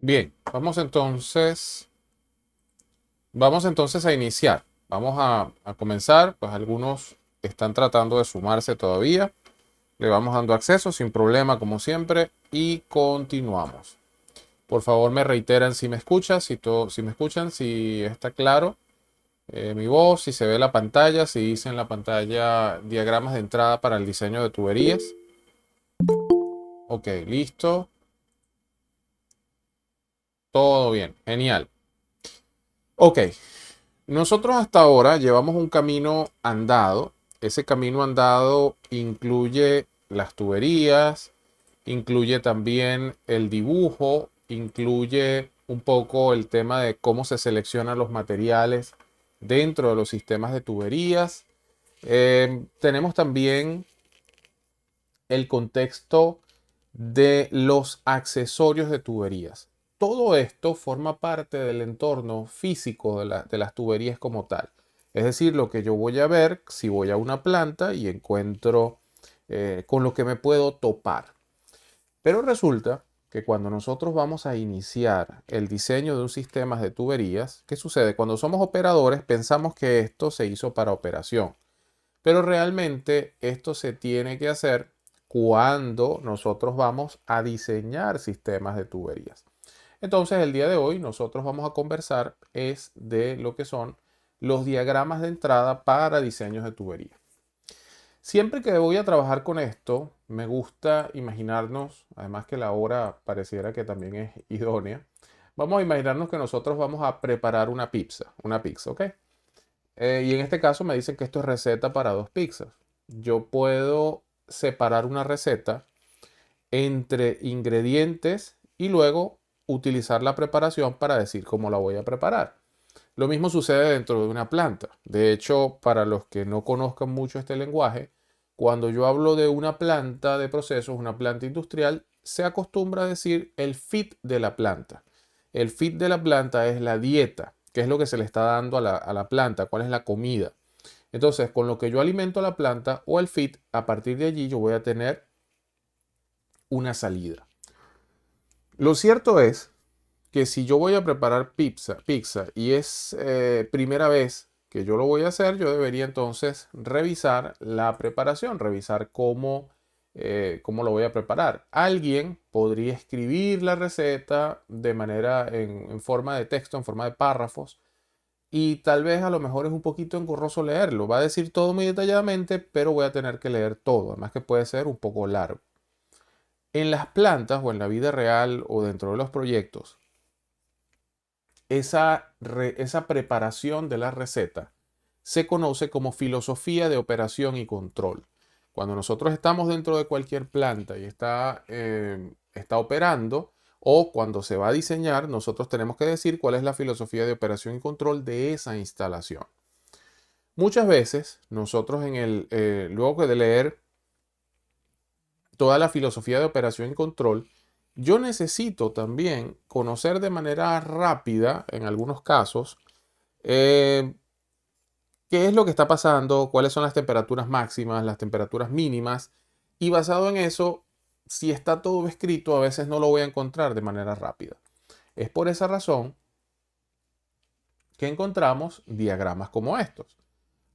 Bien, vamos entonces a iniciar. Vamos a comenzar, pues algunos están tratando de sumarse todavía. Le vamos dando acceso sin problema, como siempre, y continuamos. Por favor, me reiteran si me escuchan, si me escuchan, si está claro mi voz, si se ve la pantalla, si dice en la pantalla diagramas de entrada para el diseño de tuberías. Ok, listo. Todo bien, genial. Ok, nosotros hasta ahora llevamos un camino andado. Ese camino andado incluye las tuberías, incluye también el dibujo, incluye un poco el tema de cómo se seleccionan los materiales dentro de los sistemas de tuberías. Tenemos también el contexto de los accesorios de tuberías. Todo esto forma parte del entorno físico de las tuberías como tal. Es decir, lo que yo voy a ver si voy a una planta y encuentro con lo que me puedo topar. Pero resulta que cuando nosotros vamos a iniciar el diseño de un sistema de tuberías, ¿qué sucede? Cuando somos operadores pensamos que esto se hizo para operación. Pero realmente esto se tiene que hacer cuando nosotros vamos a diseñar sistemas de tuberías. Entonces, el día de hoy nosotros vamos a conversar es de lo que son los diagramas de entrada para diseños de tuberías. Siempre que voy a trabajar con esto, me gusta imaginarnos, además que la hora pareciera que también es idónea, vamos a imaginarnos que nosotros vamos a preparar una pizza, ¿ok? Y en este caso me dicen que esto es receta para dos pizzas. Yo puedo separar una receta entre ingredientes y luego utilizar la preparación para decir cómo la voy a preparar. Lo mismo sucede dentro de una planta. De hecho, para los que no conozcan mucho este lenguaje, cuando yo hablo de una planta de procesos, una planta industrial, se acostumbra a decir el fit de la planta. El fit de la planta es la dieta, qué es lo que se le está dando a la planta, cuál es la comida. Entonces, con lo que yo alimento a la planta o el fit, a partir de allí yo voy a tener una salida. Lo cierto es que si yo voy a preparar pizza y es primera vez que yo lo voy a hacer, yo debería entonces revisar la preparación, revisar cómo lo voy a preparar. Alguien podría escribir la receta de manera en forma de texto, en forma de párrafos, y tal vez a lo mejor es un poquito engorroso leerlo. Va a decir todo muy detalladamente, pero voy a tener que leer todo, además que puede ser un poco largo. En las plantas o en la vida real o dentro de los proyectos, esa preparación de la receta se conoce como filosofía de operación y control. Cuando nosotros estamos dentro de cualquier planta y está operando, o cuando se va a diseñar, nosotros tenemos que decir cuál es la filosofía de operación y control de esa instalación. Muchas veces nosotros luego de leer toda la filosofía de operación y control, yo necesito también conocer de manera rápida, en algunos casos, eh, qué es lo que está pasando, cuáles son las temperaturas máximas, las temperaturas mínimas, y basado en eso, si está todo escrito, a veces no lo voy a encontrar de manera rápida. Es por esa razón que encontramos diagramas como estos.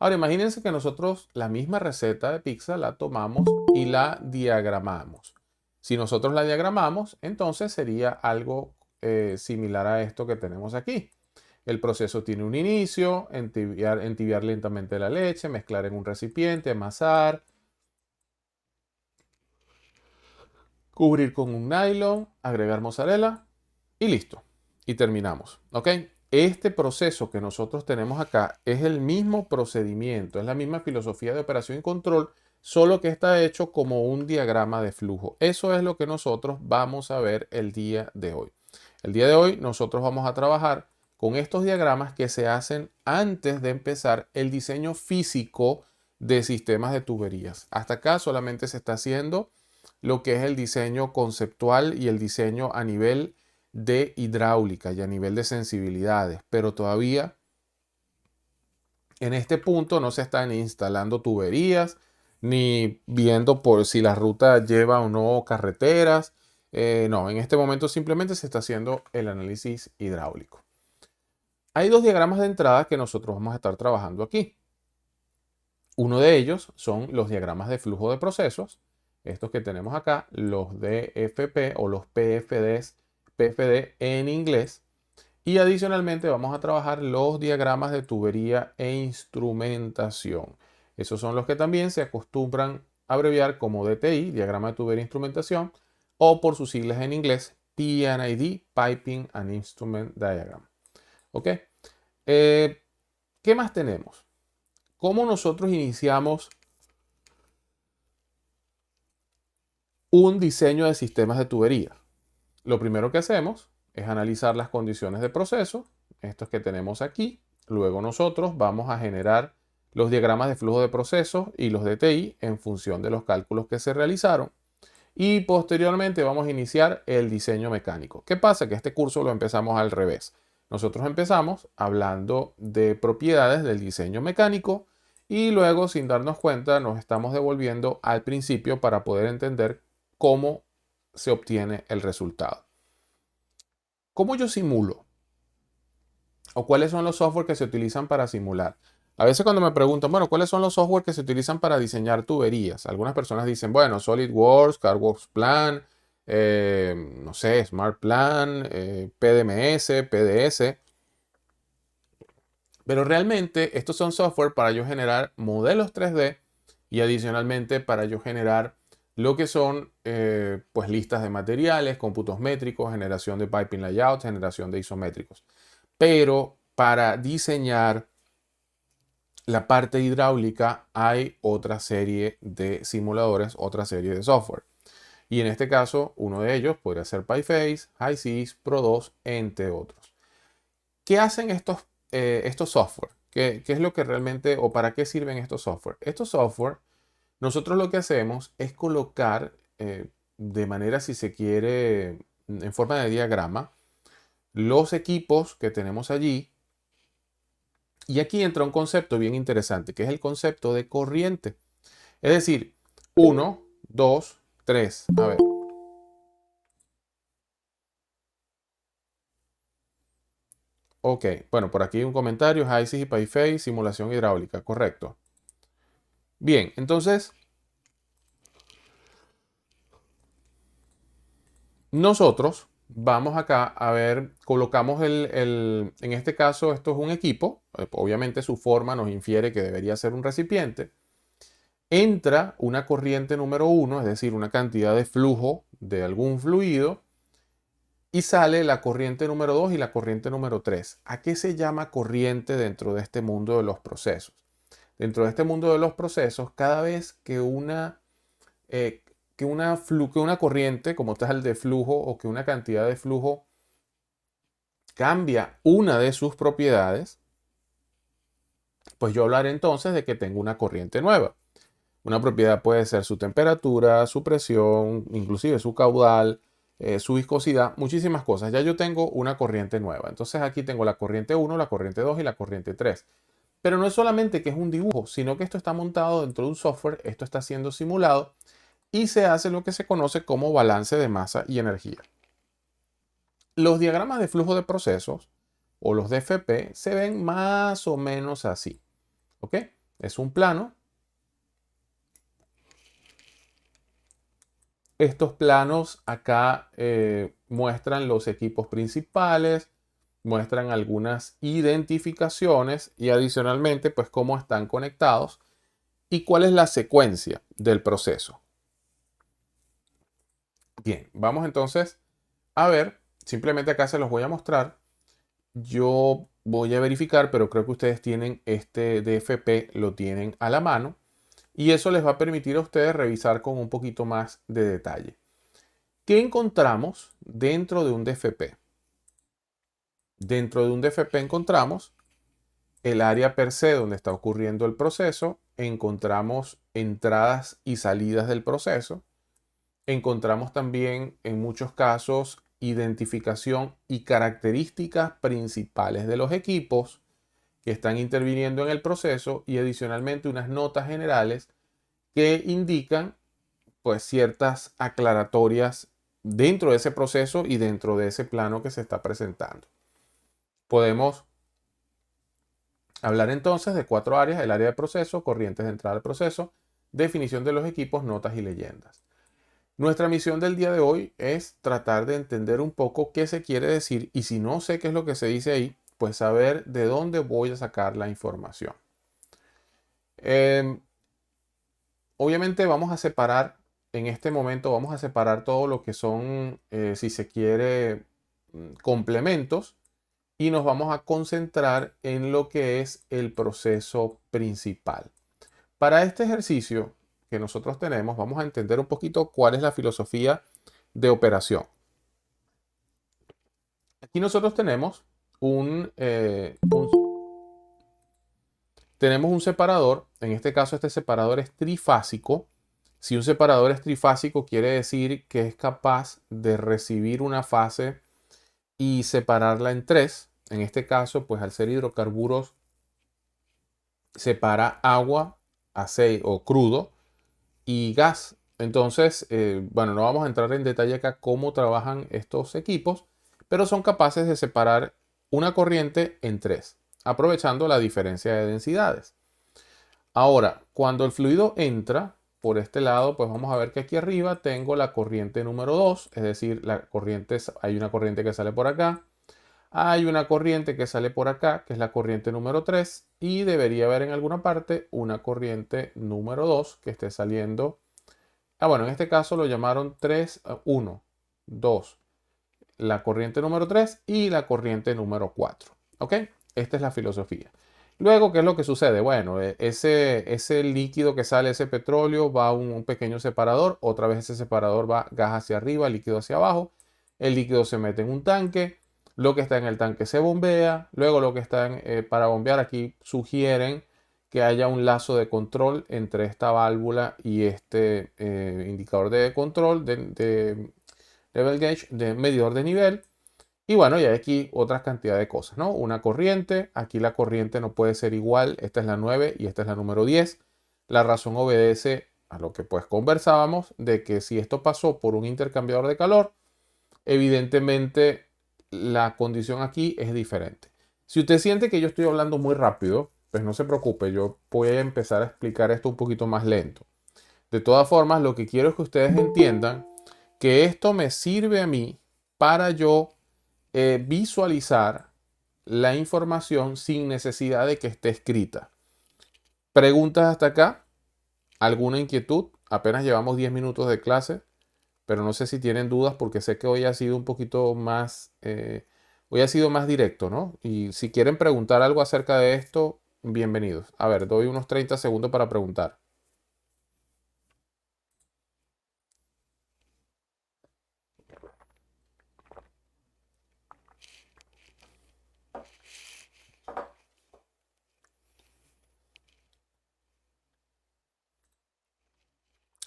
Ahora imagínense que nosotros la misma receta de pizza la tomamos y la diagramamos. Si nosotros la diagramamos, entonces sería algo similar a esto que tenemos aquí. El proceso tiene un inicio, entibiar lentamente la leche, mezclar en un recipiente, amasar, cubrir con un nylon, agregar mozzarella y listo. Y terminamos. ¿Ok? Este proceso que nosotros tenemos acá es el mismo procedimiento, es la misma filosofía de operación y control, solo que está hecho como un diagrama de flujo. Eso es lo que nosotros vamos a ver el día de hoy. El día de hoy nosotros vamos a trabajar con estos diagramas que se hacen antes de empezar el diseño físico de sistemas de tuberías. Hasta acá solamente se está haciendo lo que es el diseño conceptual y el diseño a nivel de hidráulica y a nivel de sensibilidades, pero todavía en este punto no se están instalando tuberías ni viendo por si la ruta lleva o no carreteras. No, en este momento simplemente se está haciendo el análisis hidráulico. Hay dos diagramas de entrada que nosotros vamos a estar trabajando aquí. Uno de ellos son los diagramas de flujo de procesos, estos que tenemos acá, los DFP o los PFDs, PFD en inglés. Y adicionalmente vamos a trabajar los diagramas de tubería e instrumentación. Esos son los que también se acostumbran a abreviar como DTI, diagrama de tubería e instrumentación, o por sus siglas en inglés, PNID, Piping and Instrument Diagram. ¿Ok? ¿Qué más tenemos? ¿Cómo nosotros iniciamos un diseño de sistemas de tubería? Lo primero que hacemos es analizar las condiciones de proceso, estos que tenemos aquí. Luego nosotros vamos a generar los diagramas de flujo de procesos y los DTI en función de los cálculos que se realizaron. Y posteriormente vamos a iniciar el diseño mecánico. ¿Qué pasa? Que este curso lo empezamos al revés. Nosotros empezamos hablando de propiedades del diseño mecánico y luego, sin darnos cuenta, nos estamos devolviendo al principio para poder entender cómo se obtiene el resultado. ¿Cómo yo simulo? ¿O cuáles son los software que se utilizan para simular? A veces cuando me preguntan, bueno, ¿cuáles son los software que se utilizan para diseñar tuberías? Algunas personas dicen, bueno, SolidWorks, CardWorks Plan, no sé, Smart Plan, PDMS, PDS. Pero realmente estos son software para yo generar modelos 3D y adicionalmente para yo generar lo que son pues listas de materiales, cómputos métricos, generación de piping layouts, generación de isométricos. Pero para diseñar la parte hidráulica hay otra serie de simuladores, otra serie de software. Y en este caso, uno de ellos podría ser PyFace, HiSys, Pro2, entre otros. ¿Qué hacen estos software? ¿Qué es lo que realmente o para qué sirven estos software? Estos software, nosotros lo que hacemos es colocar de manera, si se quiere, en forma de diagrama, los equipos que tenemos allí. Y aquí entra un concepto bien interesante, que es el concepto de corriente. Es decir, 1, 2, 3. A ver. Ok, bueno, por aquí un comentario, HiSys y PyFace, simulación hidráulica, correcto. Bien, entonces, nosotros vamos acá a ver, colocamos en este caso, esto es un equipo, obviamente su forma nos infiere que debería ser un recipiente. Entra una corriente número 1, es decir, una cantidad de flujo de algún fluido, y sale la corriente número 2 y la corriente número 3. ¿A qué se llama corriente dentro de este mundo de los procesos? Dentro de este mundo de los procesos, cada vez eh, que una corriente, como tal de flujo, o que una cantidad de flujo cambia una de sus propiedades, pues yo hablaré entonces de que tengo una corriente nueva. Una propiedad puede ser su temperatura, su presión, inclusive su caudal, su viscosidad, muchísimas cosas. Ya yo tengo una corriente nueva. Entonces aquí tengo la corriente 1, la corriente 2 y la corriente 3. Pero no es solamente que es un dibujo, sino que esto está montado dentro de un software, esto está siendo simulado y se hace lo que se conoce como balance de masa y energía. Los diagramas de flujo de procesos o los DFP se ven más o menos así. ¿Ok? Es un plano. Estos planos acá muestran los equipos principales, muestran algunas identificaciones y adicionalmente pues cómo están conectados y cuál es la secuencia del proceso. Bien, vamos entonces a ver, simplemente acá se los voy a mostrar. Yo voy a verificar, pero creo que ustedes tienen este DFP, lo tienen a la mano y eso les va a permitir a ustedes revisar con un poquito más de detalle. ¿Qué encontramos dentro de un DFP? Dentro de un DFP encontramos el área per se donde está ocurriendo el proceso, encontramos entradas y salidas del proceso, encontramos también en muchos casos identificación y características principales de los equipos que están interviniendo en el proceso y adicionalmente unas notas generales que indican pues ciertas aclaratorias dentro de ese proceso y dentro de ese plano que se está presentando. Podemos hablar entonces de 4 áreas: el área de proceso, corrientes de entrada al proceso, definición de los equipos, notas y leyendas. Nuestra misión del día de hoy es tratar de entender un poco qué se quiere decir, y si no sé qué es lo que se dice ahí, pues saber de dónde voy a sacar la información. Obviamente vamos a separar, en este momento vamos a separar todo lo que son, si se quiere, complementos, y nos vamos a concentrar en lo que es el proceso principal. Para este ejercicio que nosotros tenemos, vamos a entender un poquito cuál es la filosofía de operación. Aquí nosotros tenemos tenemos un separador. En este caso, este separador es trifásico. Si un separador es trifásico, quiere decir que es capaz de recibir una fase y separarla en 3. En este caso, pues al ser hidrocarburos, separa agua, aceite o crudo y gas. Entonces, bueno, no vamos a entrar en detalle acá cómo trabajan estos equipos, pero son capaces de separar una corriente en 3, aprovechando la diferencia de densidades. Ahora, cuando el fluido entra por este lado, pues vamos a ver que aquí arriba tengo la corriente número 2, es decir, hay una corriente que sale por acá, hay una corriente que sale por acá, que es la corriente número 3, y debería haber en alguna parte una corriente número 2 que esté saliendo. Bueno, en este caso lo llamaron 3, 1, 2, la corriente número 3 y la corriente número 4. ¿Ok? Esta es la filosofía. Luego, ¿qué es lo que sucede? Bueno, ese líquido que sale, ese petróleo, va a un pequeño separador. Otra vez ese separador va gas hacia arriba, líquido hacia abajo. El líquido se mete en un tanque. Lo que está en el tanque se bombea. Luego lo que está para bombear, aquí sugieren que haya un lazo de control entre esta válvula y este indicador de control de level gauge, de medidor de nivel. Y bueno, ya hay aquí otras cantidad de cosas, ¿no? Una corriente, aquí la corriente no puede ser igual, esta es la 9 y esta es la número 10. La razón obedece a lo que pues conversábamos, de que si esto pasó por un intercambiador de calor, evidentemente la condición aquí es diferente. Si usted siente que yo estoy hablando muy rápido, pues no se preocupe, yo voy a empezar a explicar esto un poquito más lento. De todas formas, lo que quiero es que ustedes entiendan que esto me sirve a mí para yo visualizar la información sin necesidad de que esté escrita. ¿Preguntas hasta acá? ¿Alguna inquietud? Apenas llevamos 10 minutos de clase, pero no sé si tienen dudas porque sé que hoy ha sido un poquito más, hoy ha sido más directo, ¿no? Y si quieren preguntar algo acerca de esto, bienvenidos. A ver, doy unos 30 segundos para preguntar.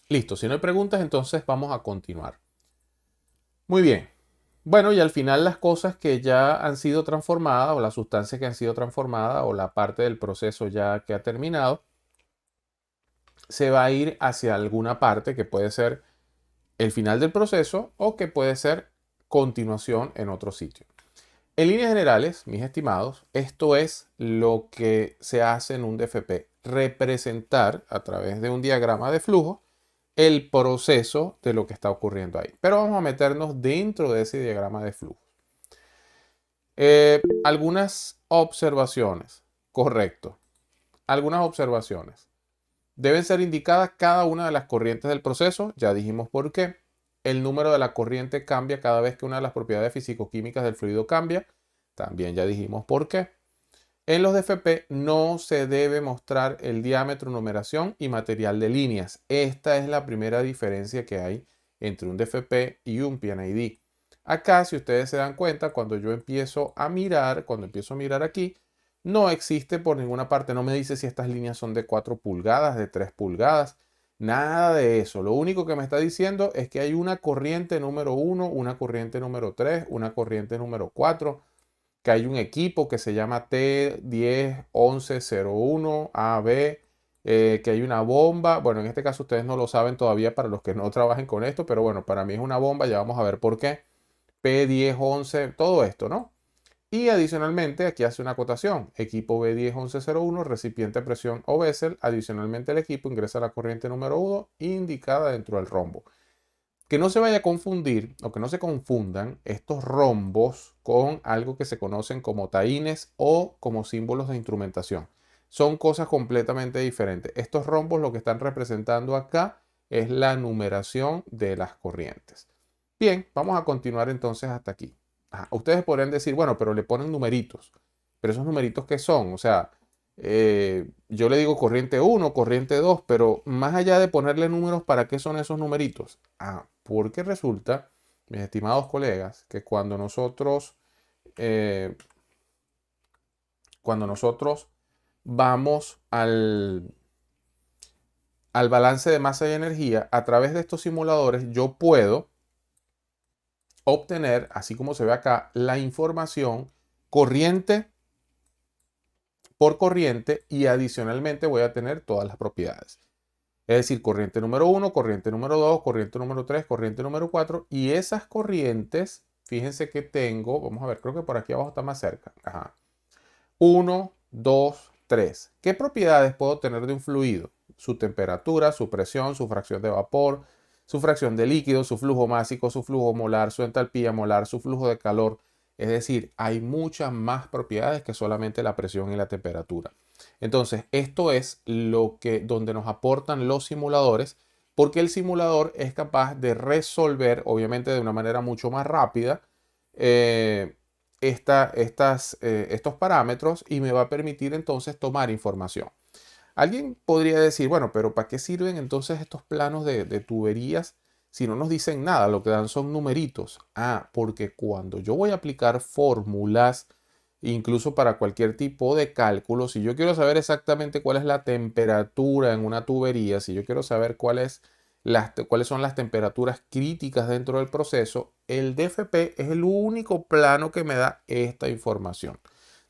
Listo, si no hay preguntas, entonces vamos a continuar. Muy bien. Bueno, y al final las cosas que ya han sido transformadas, o las sustancias que han sido transformadas, o la parte del proceso ya que ha terminado, se va a ir hacia alguna parte que puede ser el final del proceso o que puede ser continuación en otro sitio. En líneas generales, mis estimados, esto es lo que se hace en un DFP: representar a través de un diagrama de flujo el proceso de lo que está ocurriendo ahí. Pero vamos a meternos dentro de ese diagrama de flujo. Algunas observaciones. Correcto. Algunas observaciones. Deben ser indicadas cada una de las corrientes del proceso. Ya dijimos por qué. El número de la corriente cambia cada vez que una de las propiedades físico-químicas del fluido cambia. También ya dijimos por qué. En los DFP no se debe mostrar el diámetro, numeración y material de líneas. Esta es la primera diferencia que hay entre un DFP y un PNID. Acá, si ustedes se dan cuenta, cuando empiezo a mirar aquí, no existe por ninguna parte, no me dice si estas líneas son de 4 pulgadas, de 3 pulgadas, nada de eso. Lo único que me está diciendo es que hay una corriente número 1, una corriente número 3, una corriente número 4, que hay un equipo que se llama T101101AB que hay una bomba. Bueno, en este caso ustedes no lo saben todavía para los que no trabajen con esto, pero bueno, para mí es una bomba, ya vamos a ver por qué. P10, 11, todo esto, ¿no? Y adicionalmente, aquí hace una acotación, equipo B101101, recipiente de presión o vessel, adicionalmente el equipo ingresa la corriente número 1 indicada dentro del rombo. Que no se vaya a confundir o que no se confundan estos rombos con algo que se conocen como taínes o como símbolos de instrumentación. Son cosas completamente diferentes. Estos rombos lo que están representando acá es la numeración de las corrientes. Bien, vamos a continuar entonces hasta aquí. Ustedes podrían decir, bueno, pero le ponen numeritos. Pero esos numeritos, ¿qué son? O sea, yo le digo corriente 1, corriente 2, pero más allá de ponerle números, ¿para qué son esos numeritos? Porque resulta, mis estimados colegas, que eh, cuando nosotros vamos al balance de masa y energía, a través de estos simuladores, yo puedo obtener, así como se ve acá, la información corriente por corriente y adicionalmente voy a tener todas las propiedades. Es decir, corriente número 1, corriente número 2, corriente número 3, corriente número 4. Y esas corrientes, fíjense que tengo, vamos a ver, creo que por aquí abajo está más cerca. 1, 2, 3. ¿Qué propiedades puedo tener de un fluido? Su temperatura, su presión, su fracción de vapor, su fracción de líquido, su flujo másico, su flujo molar, su entalpía molar, su flujo de calor. Es decir, hay muchas más propiedades que solamente la presión y la temperatura. Entonces, esto es donde nos aportan los simuladores, porque el simulador es capaz de resolver, obviamente de una manera mucho más rápida, eh, estos parámetros y me va a permitir entonces tomar información. Alguien podría decir, bueno, pero ¿para qué sirven entonces estos planos de tuberías si no nos dicen nada? Lo que dan son numeritos. Porque cuando yo voy a aplicar fórmulas, incluso para cualquier tipo de cálculo, si yo quiero saber exactamente cuál es la temperatura en una tubería, si yo quiero saber cuáles son las temperaturas críticas dentro del proceso, el DFP es el único plano que me da esta información.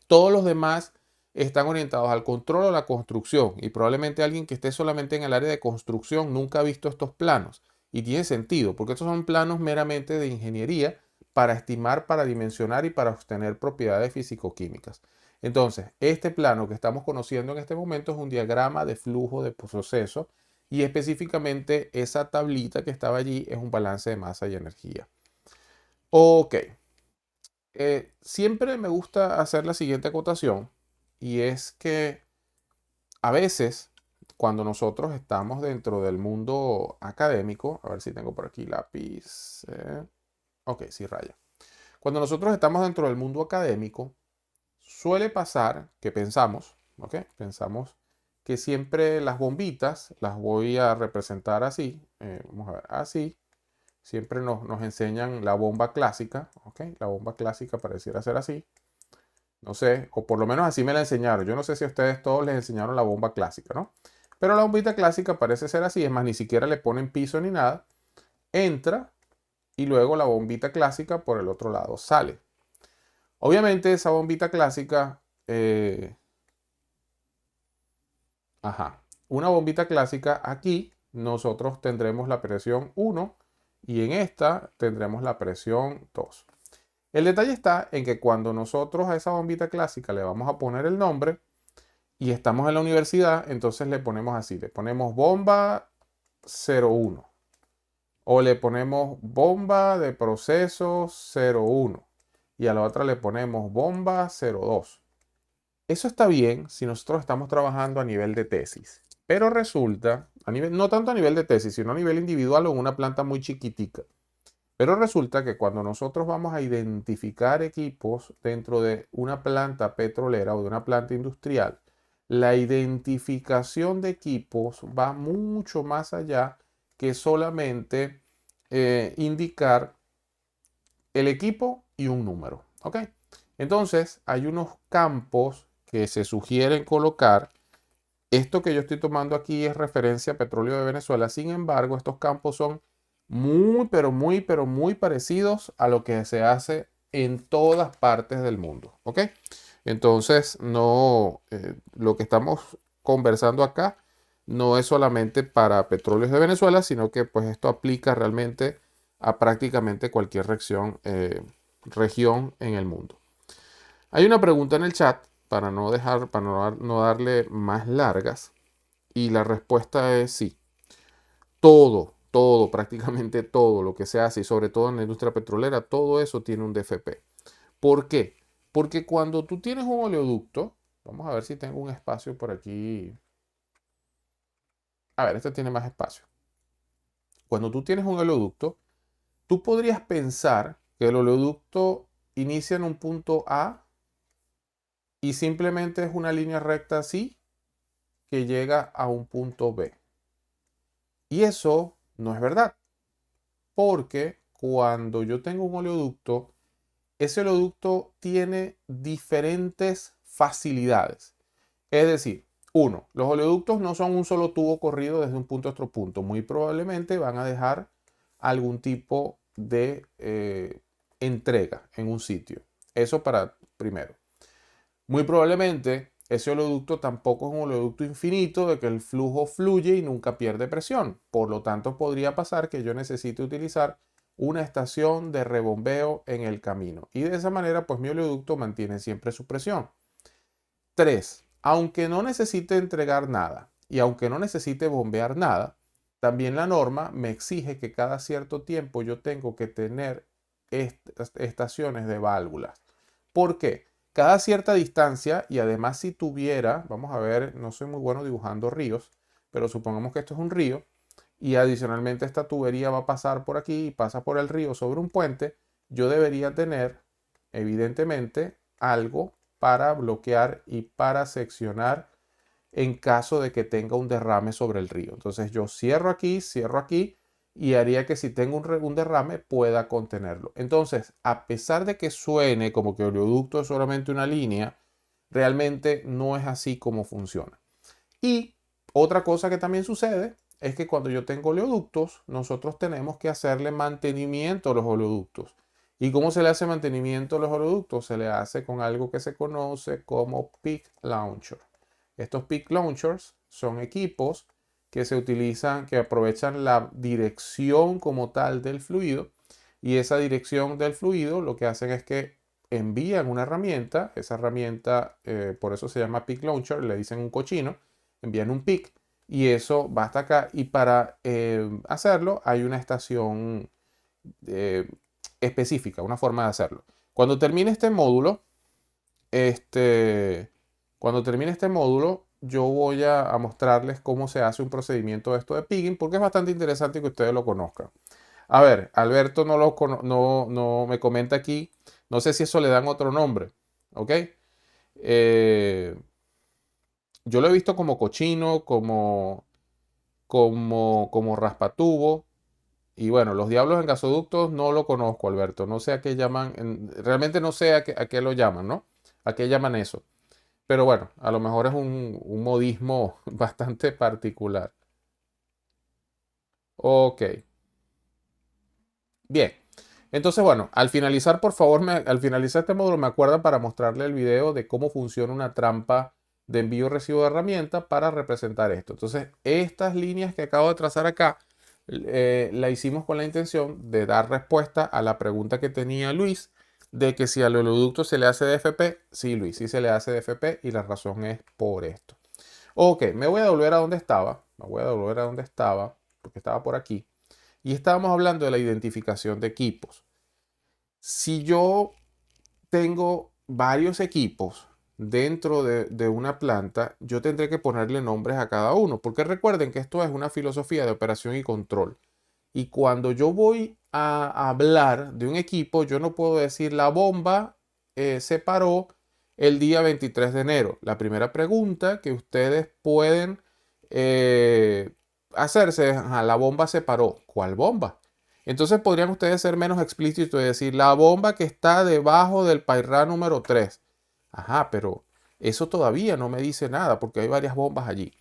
Todos los demás están orientados al control o la construcción y probablemente alguien que esté solamente en el área de construcción nunca ha visto estos planos y tiene sentido porque estos son planos meramente de ingeniería para estimar, para dimensionar y para obtener propiedades físico-químicas. Entonces, este plano que estamos conociendo en este momento es un diagrama de flujo de proceso y específicamente esa tablita que estaba allí es un balance de masa y energía. Ok, siempre me gusta hacer la siguiente acotación y es que a veces cuando nosotros estamos dentro del mundo académico, a ver si tengo por aquí lápiz, ok, sí raya. Cuando nosotros estamos dentro del mundo académico, suele pasar que pensamos, ¿ok? Pensamos que siempre las bombitas las voy a representar así, vamos a ver, así. Siempre nos enseñan la bomba clásica, ¿ok? La bomba clásica pareciera ser así. No sé, o por lo menos así me la enseñaron. Yo no sé si a ustedes todos les enseñaron la bomba clásica, ¿no? Pero la bombita clásica parece ser así, es más, ni siquiera le ponen piso ni nada. Entra y luego la bombita clásica por el otro lado sale. Obviamente esa bombita clásica, una bombita clásica aquí nosotros tendremos la presión 1 y en esta tendremos la presión 2. El detalle está en que cuando nosotros a esa bombita clásica le vamos a poner el nombre y estamos en la universidad, entonces le ponemos así, le ponemos bomba 01 o le ponemos bomba de proceso 01 y a la otra le ponemos bomba 02. Eso está bien si nosotros estamos trabajando a nivel de tesis, pero resulta, no tanto a nivel de tesis, sino a nivel individual o en una planta muy chiquitica. Pero resulta que cuando nosotros vamos a identificar equipos dentro de una planta petrolera o de una planta industrial, la identificación de equipos va mucho más allá que solamente indicar el equipo y un número. ¿Ok? Entonces, hay unos campos que se sugieren colocar. Esto que yo estoy tomando aquí es referencia a petróleo de Venezuela. Sin embargo, estos campos son pero muy parecidos a lo que se hace en todas partes del mundo. ¿Ok? Entonces, no, lo que estamos conversando acá no es solamente para Petróleos de Venezuela, sino que pues esto aplica realmente a prácticamente cualquier región en el mundo. Hay una pregunta en el chat para no darle más largas, y la respuesta es sí. Todo, prácticamente todo lo que se hace, y sobre todo en la industria petrolera, todo eso tiene un DFP. ¿Por qué? Porque cuando tú tienes un oleoducto, vamos a ver si tengo un espacio por aquí. A ver, este tiene más espacio. Cuando tú tienes un oleoducto, tú podrías pensar que el oleoducto inicia en un punto A y simplemente es una línea recta así que llega a un punto B. Y eso no es verdad, porque cuando yo tengo un oleoducto, ese oleoducto tiene diferentes facilidades. Es decir, uno, los oleoductos no son un solo tubo corrido desde un punto a otro punto. Muy probablemente van a dejar algún tipo de entrega en un sitio. Eso para primero. Muy probablemente ese oleoducto tampoco es un oleoducto infinito de que el flujo fluye y nunca pierde presión. Por lo tanto, podría pasar que yo necesite utilizar una estación de rebombeo en el camino. Y de esa manera, pues mi oleoducto mantiene siempre su presión. 3. Aunque no necesite entregar nada y aunque no necesite bombear nada, también la norma me exige que cada cierto tiempo yo tengo que tener estaciones de válvulas. ¿Por qué? Cada cierta distancia, y además si tuviera, vamos a ver, no soy muy bueno dibujando ríos, pero supongamos que esto es un río y adicionalmente esta tubería va a pasar por aquí y pasa por el río sobre un puente, yo debería tener evidentemente algo para bloquear y para seccionar en caso de que tenga un derrame sobre el río. Entonces yo cierro aquí y haría que si tengo un derrame pueda contenerlo. Entonces, a pesar de que suene como que oleoducto es solamente una línea, realmente no es así como funciona. Y otra cosa que también sucede es que cuando yo tengo oleoductos, nosotros tenemos que hacerle mantenimiento a los oleoductos. ¿Y cómo se le hace mantenimiento a los oleoductos? Se le hace con algo que se conoce como peak launcher. Estos peak launchers son equipos que se utilizan, que aprovechan la dirección como tal del fluido, y esa dirección del fluido lo que hacen es que envían una herramienta, esa herramienta por eso se llama peak launcher, le dicen un cochino, envían un peak y eso va hasta acá, y para hacerlo hay una estación eh, específica, una forma de hacerlo. Cuando termine este módulo, este, cuando termine este módulo, yo voy a mostrarles cómo se hace un procedimiento de esto de pigging, porque es bastante interesante que ustedes lo conozcan. A ver, Alberto no me comenta aquí, no sé si eso le dan otro nombre, ¿ok? Eh, yo lo he visto como cochino, como raspatubo, y bueno, los diablos en gasoductos no lo conozco, Alberto, no sé a qué llaman, realmente no sé a qué lo llaman, ¿no? ¿A qué llaman eso? Pero bueno, a lo mejor es un modismo bastante particular. Ok, bien. Entonces, bueno, al finalizar, por favor, al finalizar este módulo, me acuerdan para mostrarle el video de cómo funciona una trampa de envío-recibo de herramienta para representar esto. Entonces, estas líneas que acabo de trazar acá, la hicimos con la intención de dar respuesta a la pregunta que tenía Luis, de que si al oleoducto se le hace DFP. Sí, Luis, sí se le hace DFP y la razón es por esto. Ok, me voy a devolver a donde estaba. Me voy a devolver a donde estaba, porque estaba por aquí. Y estábamos hablando de la identificación de equipos. Si yo tengo varios equipos dentro de una planta, yo tendré que ponerle nombres a cada uno, porque recuerden que esto es una filosofía de operación y control. Y cuando yo voy a hablar de un equipo, yo no puedo decir la bomba se paró el día 23 de enero. La primera pregunta que ustedes pueden eh, hacerse es, ajá, la bomba se paró. ¿Cuál bomba? Entonces podrían ustedes ser menos explícitos y decir la bomba que está debajo del Pairá número 3. Ajá, pero eso todavía no me dice nada porque hay varias bombas allí.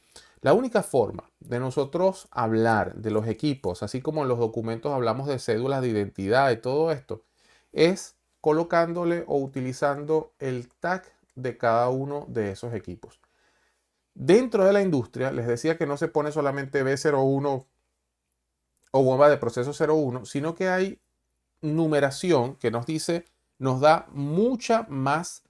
La única forma de nosotros hablar de los equipos, así como en los documentos hablamos de cédulas de identidad y todo esto, es colocándole o utilizando el tag de cada uno de esos equipos. Dentro de la industria, les decía que no se pone solamente B01 o bomba de proceso 01, sino que hay numeración que nos dice, nos da mucha más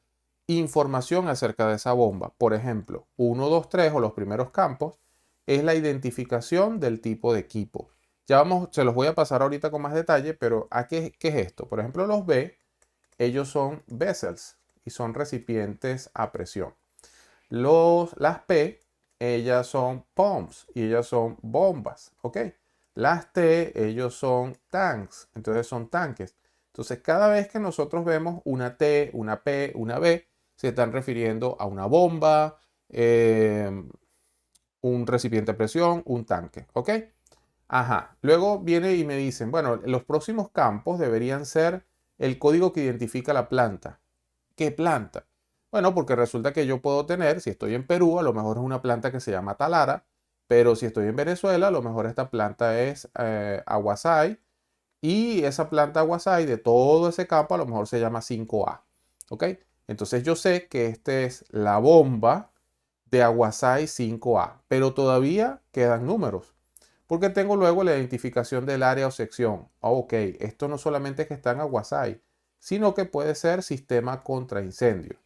información acerca de esa bomba. Por ejemplo, 1, 2, 3 o los primeros campos es la identificación del tipo de equipo. Ya vamos, se los voy a pasar ahorita con más detalle, pero ¿a qué es esto? Por ejemplo, los B, ellos son vessels y son recipientes a presión. Las P, ellas son pumps y ellas son bombas, ¿ok? Las T, ellos son tanks, entonces son tanques. Entonces, cada vez que nosotros vemos una T, una P, una B, se están refiriendo a una bomba, un recipiente de presión, un tanque, ¿ok? Ajá. Luego viene y me dicen, bueno, los próximos campos deberían ser el código que identifica la planta. ¿Qué planta? Bueno, porque resulta que yo puedo tener, si estoy en Perú, a lo mejor es una planta que se llama Talara, pero si estoy en Venezuela, a lo mejor esta planta es Aguasay, y esa planta Aguasay de todo ese campo a lo mejor se llama 5A. ¿Ok? Entonces yo sé que esta es la bomba de Aguasay 5A, pero todavía quedan números. Porque tengo luego la identificación del área o sección. Ok, esto no solamente es que está en Aguasay, sino que puede ser sistema contra incendio.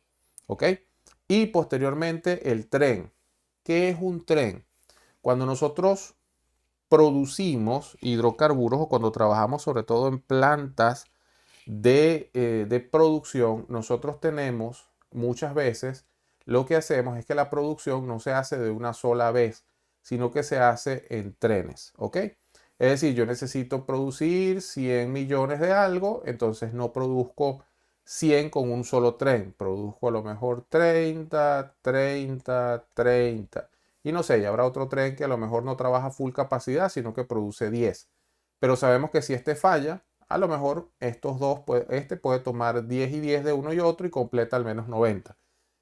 ¿Ok? Y posteriormente el tren. ¿Qué es un tren? Cuando nosotros producimos hidrocarburos o cuando trabajamos sobre todo en plantas de producción, nosotros tenemos muchas veces lo que hacemos es que la producción no se hace de una sola vez, sino que se hace en trenes, ¿ok? Es decir, yo necesito producir 100 millones de algo, entonces no produzco 100 con un solo tren, produzco a lo mejor 30, 30, 30. Y no sé, y habrá otro tren que a lo mejor no trabaja full capacidad, sino que produce 10. Pero sabemos que si este falla, a lo mejor estos dos, este puede tomar 10 y 10 de uno y otro y completa al menos 90.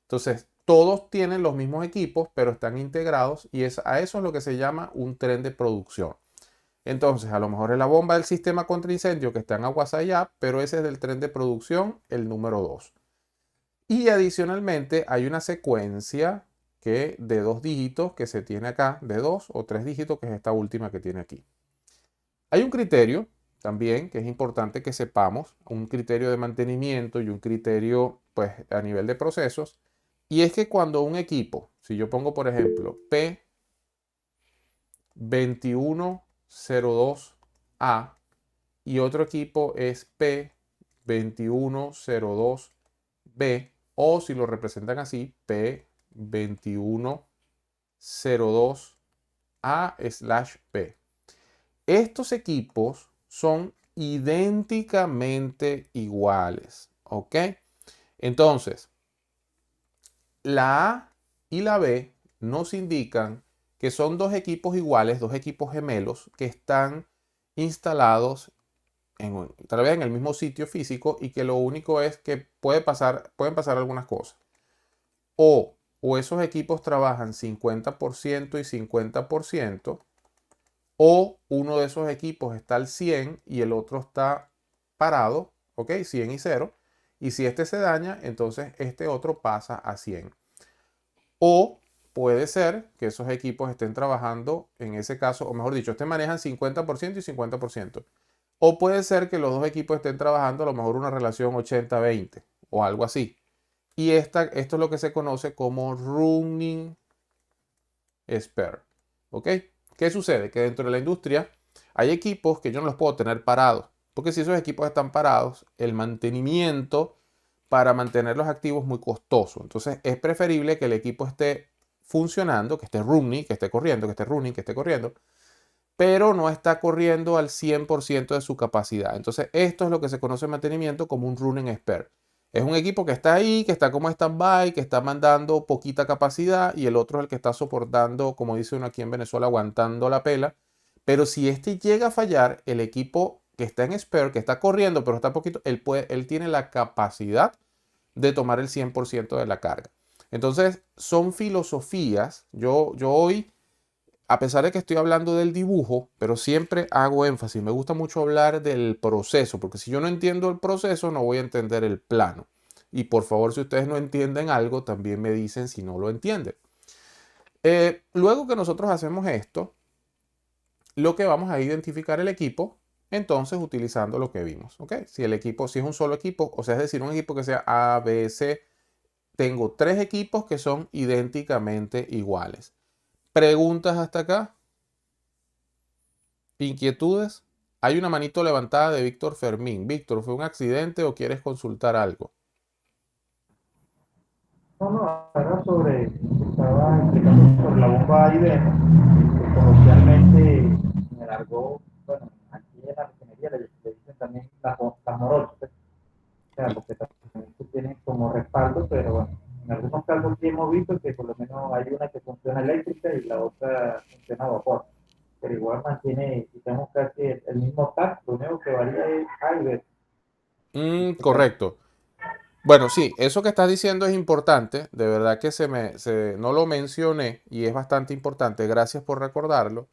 Entonces, todos tienen los mismos equipos, pero están integrados y a eso es lo que se llama un tren de producción. Entonces, a lo mejor es la bomba del sistema contra incendio que está en Aguasayap, pero ese es del tren de producción, el número 2. Y adicionalmente hay una secuencia de 2 dígitos que se tiene acá, de 2 o 3 dígitos, que es esta última que tiene aquí. Hay un criterio también que es importante que sepamos, un criterio de mantenimiento y un criterio pues a nivel de procesos, y es que cuando un equipo, si yo pongo por ejemplo P2102A y otro equipo es P2102B, o si lo representan así, P2102A/P. Estos equipos son idénticamente iguales, ¿ok? Entonces, la A y la B nos indican que son dos equipos iguales, dos equipos gemelos que están instalados tal vez en el mismo sitio físico y que lo único es que pueden pasar algunas cosas. O esos equipos trabajan 50% y 50%, o uno de esos equipos está al 100 y el otro está parado, ¿ok? 100 y 0. Y si este se daña, entonces este otro pasa a 100. O puede ser que esos equipos estén trabajando en ese caso, o mejor dicho, manejan 50% y 50%. O puede ser que los dos equipos estén trabajando a lo mejor una relación 80-20 o algo así. Y esto es lo que se conoce como running spare. ¿Ok? ¿Qué sucede? Que dentro de la industria hay equipos que yo no los puedo tener parados. Porque si esos equipos están parados, el mantenimiento para mantenerlos activos es muy costoso. Entonces es preferible que el equipo esté funcionando, que esté running, que esté corriendo, que esté running, que esté corriendo, pero no está corriendo al 100% de su capacidad. Entonces esto es lo que se conoce en mantenimiento como un running spare. Es un equipo que está ahí, que está como stand-by, que está mandando poquita capacidad y el otro es el que está soportando, como dice uno aquí en Venezuela, aguantando la pela. Pero si este llega a fallar, el equipo que está en spare, que está corriendo, pero está poquito, él tiene la capacidad de tomar el 100% de la carga. Entonces, son filosofías. Yo hoy, a pesar de que estoy hablando del dibujo, pero siempre hago énfasis. Me gusta mucho hablar del proceso, porque si yo no entiendo el proceso, no voy a entender el plano. Y por favor, si ustedes no entienden algo, también me dicen si no lo entienden. Luego que nosotros hacemos esto, lo que vamos a identificar el equipo, entonces utilizando lo que vimos, ¿ok? Si el equipo, si es un solo equipo, o sea, es decir, un equipo que sea A, B, C, tengo tres equipos que son idénticamente iguales. ¿Preguntas hasta acá? ¿Inquietudes? Hay una manito levantada de Víctor Fermín. Víctor, ¿fue un accidente o quieres consultar algo? No, no, era sobre, estaba explicando sobre la bomba AIB, que coloquialmente en el argot, bueno, aquí en la refinería le dicen también las morochas, o sea, porque también tienen como respaldo, pero bueno, en algunos casos sí hemos visto que por lo menos hay una que funciona eléctrica y la otra funciona a vapor, pero igual mantiene, digamos, casi el mismo tacto, lo único que varía es AIB, en este caso. Correcto. Bueno, sí, eso que estás diciendo es importante. De verdad que no lo mencioné y es bastante importante. Gracias por recordarlo.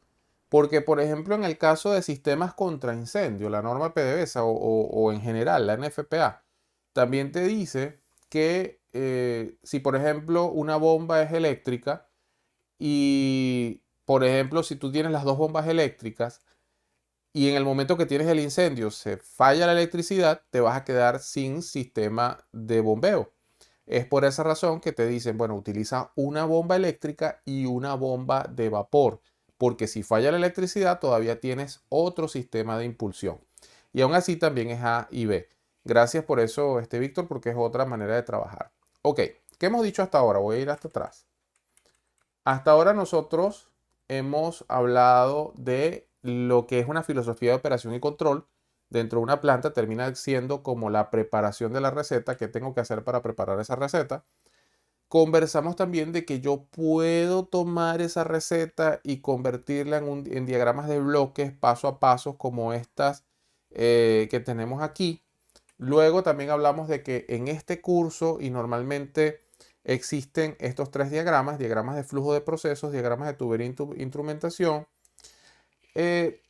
Porque, por ejemplo, en el caso de sistemas contra incendio, la norma PDVSA o en general la NFPA, también te dice que si, por ejemplo, una bomba es eléctrica y, por ejemplo, si tú tienes las dos bombas eléctricas, y en el momento que tienes el incendio se falla la electricidad, te vas a quedar sin sistema de bombeo. Es por esa razón que te dicen, bueno, utiliza una bomba eléctrica y una bomba de vapor, porque si falla la electricidad todavía tienes otro sistema de impulsión. Y aún así también es A y B. Gracias por eso, Víctor, porque es otra manera de trabajar. Ok, ¿qué hemos dicho hasta ahora? Voy a ir hasta atrás. Hasta ahora nosotros hemos hablado de lo que es una filosofía de operación y control. Dentro de una planta termina siendo como la preparación de la receta, que tengo que hacer para preparar esa receta. Conversamos también de que yo puedo tomar esa receta y convertirla en diagramas de bloques paso a paso como estas que tenemos aquí. Luego también hablamos de que en este curso y normalmente existen estos tres diagramas, diagramas de flujo de procesos, diagramas de tubería e instrumentación. Eh,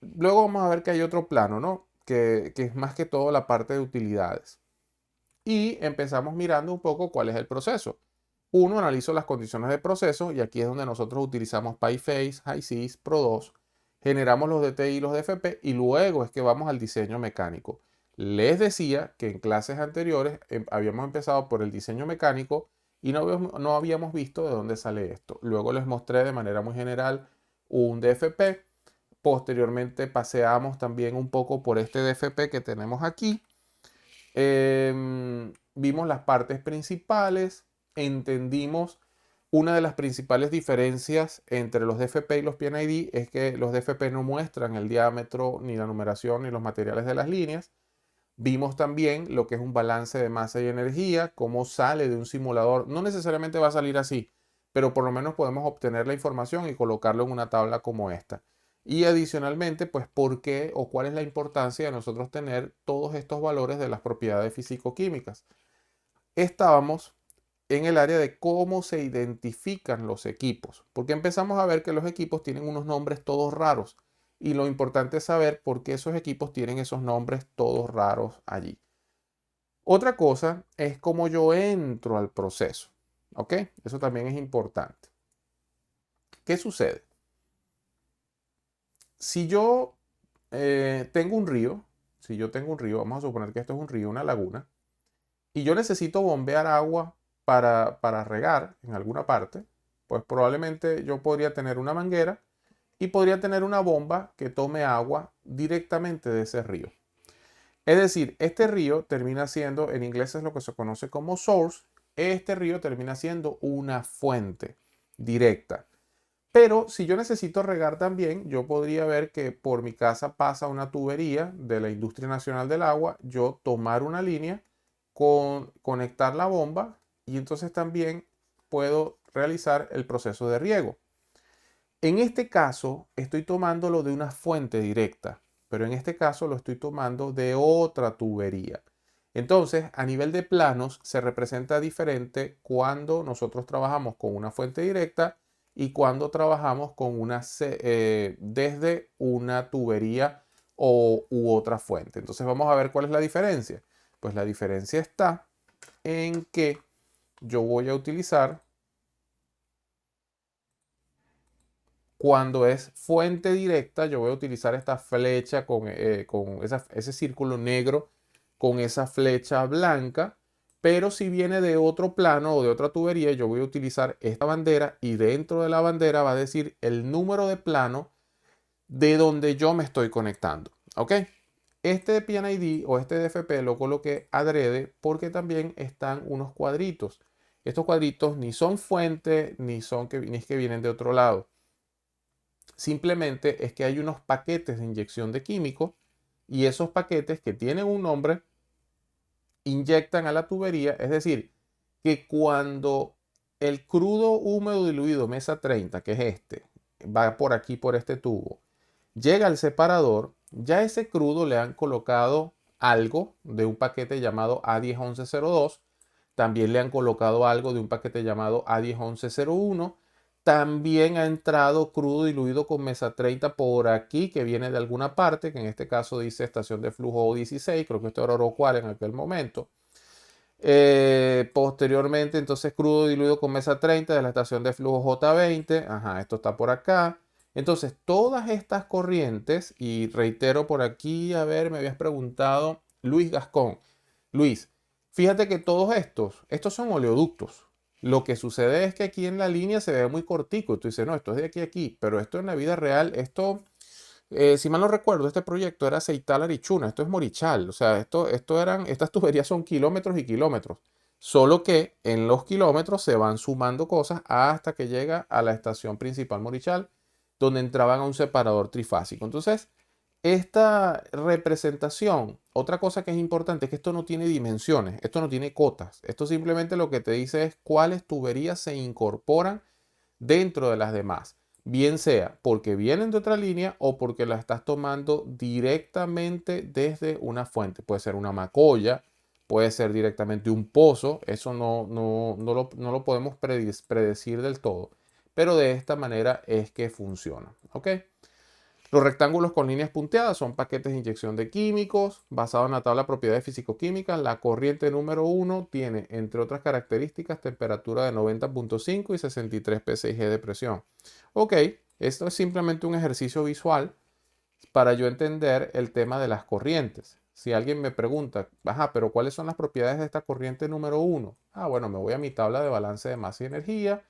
Luego vamos a ver que hay otro plano, ¿no? Que es más que todo la parte de utilidades. Y empezamos mirando un poco cuál es el proceso. Uno, analizo las condiciones de proceso y aquí es donde nosotros utilizamos PyFace, HiSys, Pro2, generamos los DTI y los DFP y luego es que vamos al diseño mecánico. Les decía que en clases anteriores habíamos empezado por el diseño mecánico y no habíamos visto de dónde sale esto. Luego les mostré de manera muy general un DFP. Posteriormente paseamos también un poco por este DFP que tenemos aquí. Vimos las partes principales, entendimos una de las principales diferencias entre los DFP y los PNID es que los DFP no muestran el diámetro, ni la numeración, ni los materiales de las líneas. Vimos también lo que es un balance de masa y energía, cómo sale de un simulador. No necesariamente va a salir así, pero por lo menos podemos obtener la información y colocarlo en una tabla como esta. Y adicionalmente, pues, ¿por qué o cuál es la importancia de nosotros tener todos estos valores de las propiedades físico-químicas? Estábamos en el área de cómo se identifican los equipos, porque empezamos a ver que los equipos tienen unos nombres todos raros y lo importante es saber por qué esos equipos tienen esos nombres todos raros allí. Otra cosa es cómo yo entro al proceso, ¿ok? Eso también es importante. ¿Qué sucede? Si yo tengo un río, si yo tengo un río, vamos a suponer que esto es un río, una laguna, y yo necesito bombear agua para regar en alguna parte, pues probablemente yo podría tener una manguera y podría tener una bomba que tome agua directamente de ese río. Es decir, este río termina siendo, en inglés es lo que se conoce como source, este río termina siendo una fuente directa. Pero si yo necesito regar también, yo podría ver que por mi casa pasa una tubería de la Industria Nacional del Agua, yo tomar una línea, conectar la bomba y entonces también puedo realizar el proceso de riego. En este caso, estoy tomándolo de una fuente directa, pero en este caso lo estoy tomando de otra tubería. Entonces, a nivel de planos, se representa diferente cuando nosotros trabajamos con una fuente directa y cuando trabajamos con desde una tubería u otra fuente. Entonces, vamos a ver cuál es la diferencia. Pues la diferencia está en que yo voy a utilizar Cuando es fuente directa, yo voy a utilizar esta flecha con ese círculo negro con esa flecha blanca. Pero si viene de otro plano o de otra tubería, yo voy a utilizar esta bandera y dentro de la bandera va a decir el número de plano de donde yo me estoy conectando. ¿Ok? Este PNID o este DFP lo coloqué adrede porque también están unos cuadritos. Estos cuadritos ni son fuente ni es que vienen de otro lado. Simplemente es que hay unos paquetes de inyección de químicos y esos paquetes que tienen un nombre inyectan a la tubería. Es decir, que cuando el crudo húmedo diluido mesa 30, que es este, va por aquí por este tubo, llega al separador, ya ese crudo le han colocado algo de un paquete llamado A101102, también le han colocado algo de un paquete llamado A101101, también ha entrado crudo diluido con mesa 30 por aquí, que viene de alguna parte, que en este caso dice estación de flujo O16, creo que esto era Orocual en aquel momento. Posteriormente, entonces, crudo diluido con mesa 30 de la estación de flujo J20. Ajá, esto está por acá. Entonces, todas estas corrientes, y reitero por aquí, a ver, me habías preguntado, Luis Gascón. Luis, fíjate que todos estos son oleoductos. Lo que sucede es que aquí en la línea se ve muy cortico. Y tú dices, no, esto es de aquí a aquí. Pero esto en la vida real, si mal no recuerdo, este proyecto era Seital Arichuna, esto es Morichal, o sea, estas tuberías son kilómetros y kilómetros, solo que en los kilómetros se van sumando cosas hasta que llega a la estación principal Morichal, donde entraban a un separador trifásico. Entonces, esta representación, otra cosa que es importante es que esto no tiene dimensiones, esto no tiene cotas, esto simplemente lo que te dice es cuáles tuberías se incorporan dentro de las demás, bien sea porque vienen de otra línea o porque la estás tomando directamente desde una fuente. Puede ser una macolla, puede ser directamente un pozo, eso no lo podemos predecir del todo, pero de esta manera es que funciona. ¿Ok? Los rectángulos con líneas punteadas son paquetes de inyección de químicos basados en la tabla de propiedades físico-químicas. La corriente número 1 tiene, entre otras características, temperatura de 90.5 y 63 psi de presión. Ok, esto es simplemente un ejercicio visual para yo entender el tema de las corrientes. Si alguien me pregunta, ajá, pero ¿cuáles son las propiedades de esta corriente número 1? Ah, bueno, me voy a mi tabla de balance de masa y energía.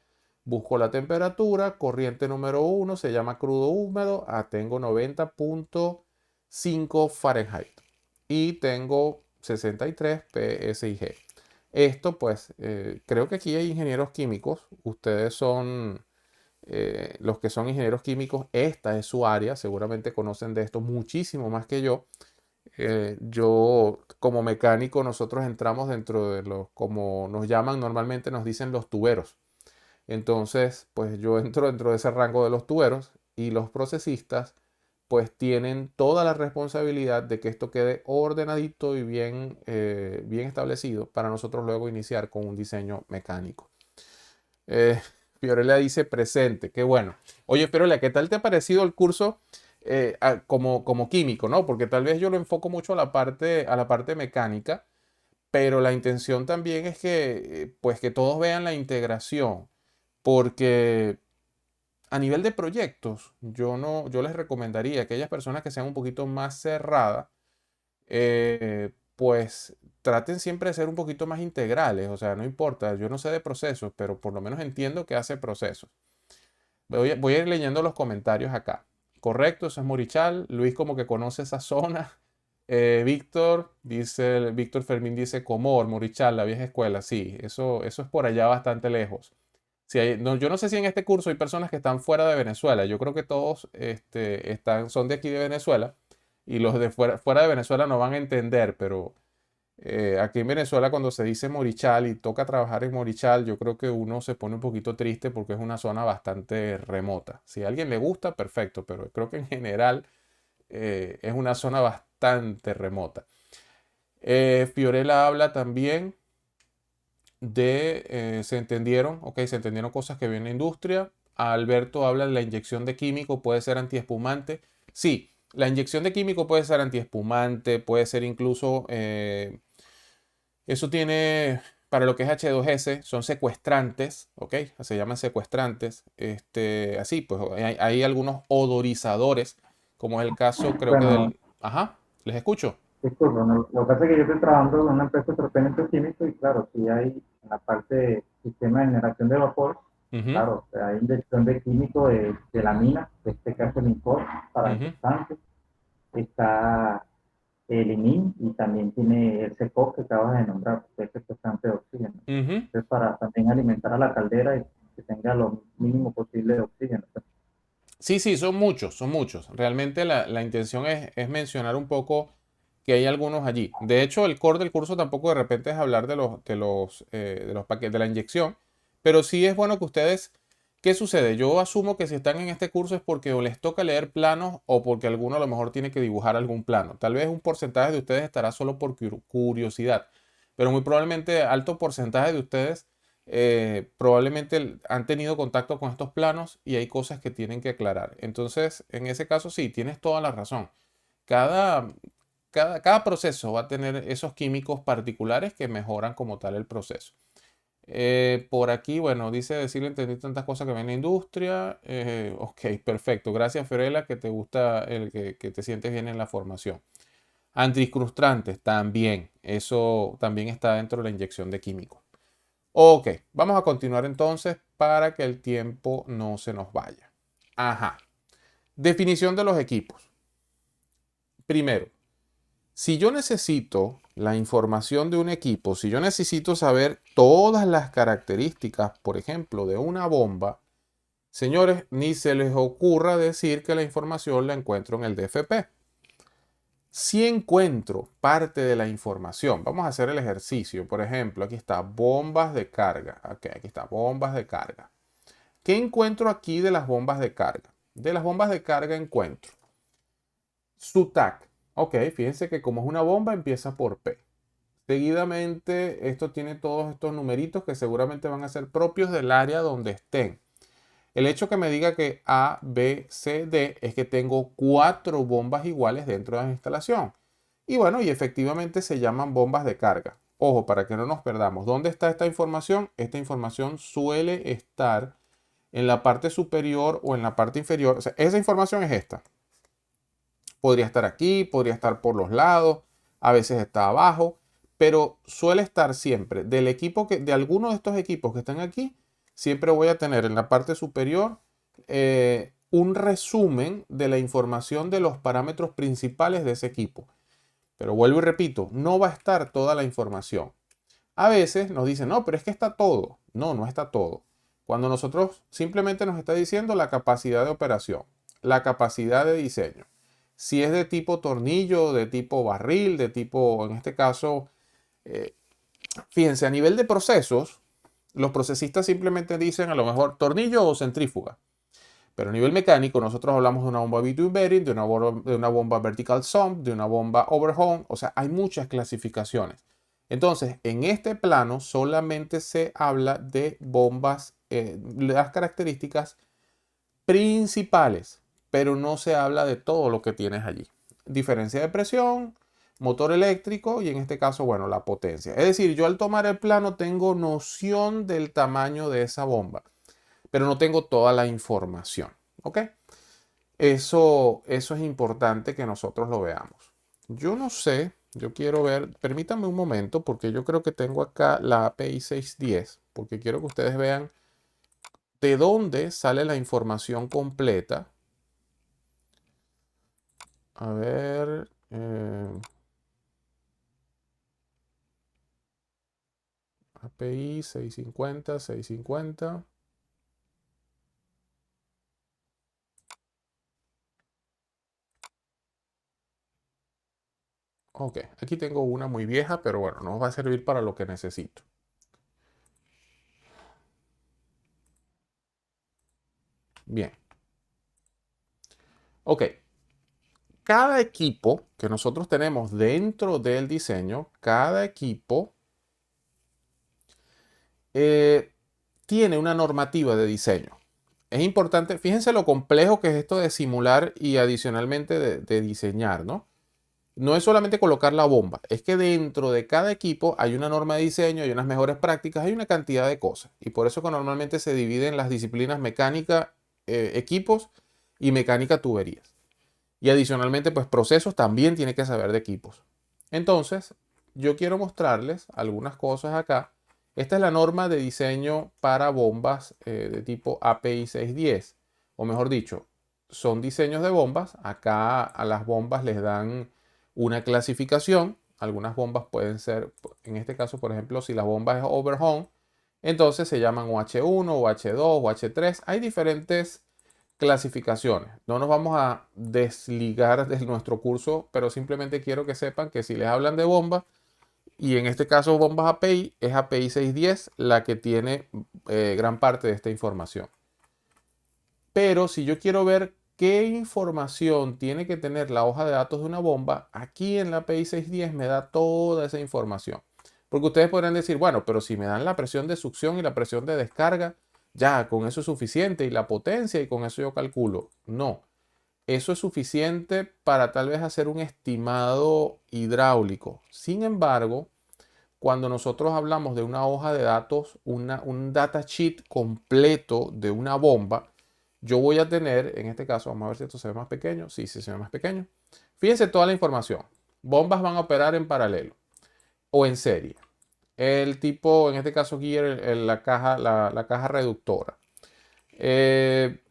Busco la temperatura, corriente número 1 se llama crudo húmedo, tengo 90.5 Fahrenheit y tengo 63 PSIG. Esto pues, creo que aquí hay ingenieros químicos, ustedes son los que son ingenieros químicos, esta es su área, seguramente conocen de esto muchísimo más que yo. Yo como mecánico, nosotros entramos dentro de los, como nos llaman normalmente, nos dicen los tuberos. Entonces, pues yo entro dentro de ese rango de los tuberos y los procesistas pues tienen toda la responsabilidad de que esto quede ordenadito y bien establecido para nosotros luego iniciar con un diseño mecánico. Eh, Fiorella dice presente, qué bueno. Oye, Fiorella, ¿qué tal te ha parecido el curso como químico, ¿no? Porque tal vez yo lo enfoco mucho a la parte mecánica, pero la intención también es que, pues que todos vean la integración. Porque a nivel de proyectos, yo no, yo les recomendaría a aquellas personas que sean un poquito más cerradas, pues traten siempre de ser un poquito más integrales. O sea, no importa, yo no sé de procesos, pero por lo menos entiendo que hace procesos. Voy a ir leyendo los comentarios acá. Correcto, eso es Morichal. Luis como que conoce esa zona. Víctor Fermín dice Comor, Morichal, la vieja escuela. Sí, eso es por allá bastante lejos. Si no, yo no sé si en este curso hay personas que están fuera de Venezuela. Yo creo que todos son de aquí de Venezuela y los de fuera de Venezuela no van a entender, pero aquí en Venezuela cuando se dice Morichal y toca trabajar en Morichal, yo creo que uno se pone un poquito triste porque es una zona bastante remota. Si a alguien le gusta, perfecto, pero creo que en general es una zona bastante remota. Fiorella habla también se entendieron, ok, se entendieron cosas que vienen en la industria. Alberto habla de la inyección de químico, puede ser antiespumante. Sí, la inyección de químico puede ser antiespumante, puede ser incluso, eso tiene para lo que es H2S son secuestrantes, ¿ok? Se llaman secuestrantes. Así, pues hay algunos odorizadores, como es el caso, creo que Bueno, del... Ajá, les escucho. disculpa, no, lo que pasa es que yo estoy trabajando en una empresa de tratamiento químico y claro, si hay en la parte de sistema de generación de vapor, Ujú, claro, o sea, hay inyección de químico de la mina, en este caso el Incor, para ujú, endulzantes, está el ININ y también tiene el CEPOC que acabas de nombrar, que es el constante de oxígeno. ujú. Entonces, para también alimentar a la caldera y que tenga lo mínimo posible de oxígeno. Sí, sí, son muchos, son muchos. Realmente la intención es mencionar un poco que hay algunos allí. De hecho, el core del curso tampoco de repente es hablar de los paquetes de la inyección, pero sí es bueno que ustedes, ¿qué sucede? Yo asumo que si están en este curso es porque o les toca leer planos o porque alguno a lo mejor tiene que dibujar algún plano. Tal vez un porcentaje de ustedes estará solo por curiosidad, pero muy probablemente alto porcentaje de ustedes probablemente han tenido contacto con estos planos y hay cosas que tienen que aclarar. Entonces, en ese caso sí, tienes toda la razón. Cada, cada proceso va a tener esos químicos particulares que mejoran como tal el proceso. Por aquí, bueno, dice decirle entendí tantas cosas que ven en la industria. Ok, perfecto. Gracias, Fiorella, que te gusta que te sientes bien en la formación. Anticrustrantes, también. Eso también está dentro de la inyección de químicos. Ok, vamos a continuar entonces para que el tiempo no se nos vaya. Ajá. Definición de los equipos. Primero, si yo necesito la información de un equipo, si yo necesito saber todas las características, por ejemplo, de una bomba, señores, ni se les ocurra decir que la información la encuentro en el DFP. Si encuentro parte de la información, vamos a hacer el ejercicio. Por ejemplo, aquí está bombas de carga. Ok, aquí está bombas de carga. ¿Qué encuentro aquí de las bombas de carga? De las bombas de carga encuentro su TAC. Ok, fíjense que como es una bomba empieza por P. Seguidamente esto tiene todos estos numeritos que seguramente van a ser propios del área donde estén. El hecho que me diga que A, B, C, D es que tengo 4 bombas iguales dentro de la instalación. Y bueno, y efectivamente se llaman bombas de carga. Ojo, para que no nos perdamos. ¿Dónde está esta información? Esta información suele estar en la parte superior o en la parte inferior. O sea, esa información es esta. Podría estar aquí, podría estar por los lados, a veces está abajo, pero suele estar siempre del equipo de alguno de estos equipos que están aquí, siempre voy a tener en la parte superior un resumen de la información de los parámetros principales de ese equipo. Pero vuelvo y repito, no va a estar toda la información. A veces nos dicen, no, pero es que está todo. No, no está todo. Cuando nosotros simplemente nos está diciendo la capacidad de operación, la capacidad de diseño. Si es de tipo tornillo, de tipo barril, de tipo, en este caso, eh, fíjense, a nivel de procesos, los procesistas simplemente dicen a lo mejor tornillo o centrífuga. Pero a nivel mecánico, nosotros hablamos de una bomba between bearing, de una bomba vertical sump, de una bomba overhung. O sea, hay muchas clasificaciones. Entonces, en este plano solamente se habla de bombas, las características principales, pero no se habla de todo lo que tienes allí. Diferencia de presión, motor eléctrico y en este caso, bueno, la potencia. Es decir, yo al tomar el plano tengo noción del tamaño de esa bomba, pero no tengo toda la información. ¿Ok? Eso es importante que nosotros lo veamos. Yo no sé, yo quiero ver, permítanme un momento porque yo creo que tengo acá la API 610, porque quiero que ustedes vean de dónde sale la información completa. A ver, API 650, 650. Ok, aquí tengo una muy vieja, pero bueno, nos va a servir para lo que necesito. Bien, ok. Cada equipo que nosotros tenemos dentro del diseño, cada equipo eh, tiene una normativa de diseño. Es importante, fíjense lo complejo que es esto de simular y adicionalmente de diseñar, ¿no? no es solamente colocar la bomba, es que dentro de cada equipo hay una norma de diseño, hay unas mejores prácticas, hay una cantidad de cosas. Y por eso que normalmente se dividen las disciplinas mecánica, equipos y mecánica tuberías. Y adicionalmente, pues procesos también tiene que saber de equipos. Entonces, yo quiero mostrarles algunas cosas acá. Esta es la norma de diseño para bombas de tipo API 610. O mejor dicho, son diseños de bombas. Acá a las bombas les dan una clasificación. Algunas bombas pueden ser, en este caso, por ejemplo, si la bomba es overhung, entonces se llaman OH1, OH2, OH3. Hay diferentes clasificaciones. No nos vamos a desligar de nuestro curso, pero simplemente quiero que sepan que si les hablan de bombas, y en este caso bombas API, es API 610 la que tiene gran parte de esta información. Pero si yo quiero ver qué información tiene que tener la hoja de datos de una bomba, aquí en la API 610 me da toda esa información. Porque ustedes podrán decir, bueno, pero si me dan la presión de succión y la presión de descarga, ya con eso es suficiente y la potencia y con eso yo calculo. No, eso es suficiente para tal vez hacer un estimado hidráulico. Sin embargo, cuando nosotros hablamos de una hoja de datos, un datasheet completo de una bomba, yo voy a tener, en este caso, vamos a ver si esto se ve más pequeño. Sí, sí se ve más pequeño. Fíjense toda la información. Bombas van a operar en paralelo o en serie. El tipo, en este caso, gear, la caja reductora.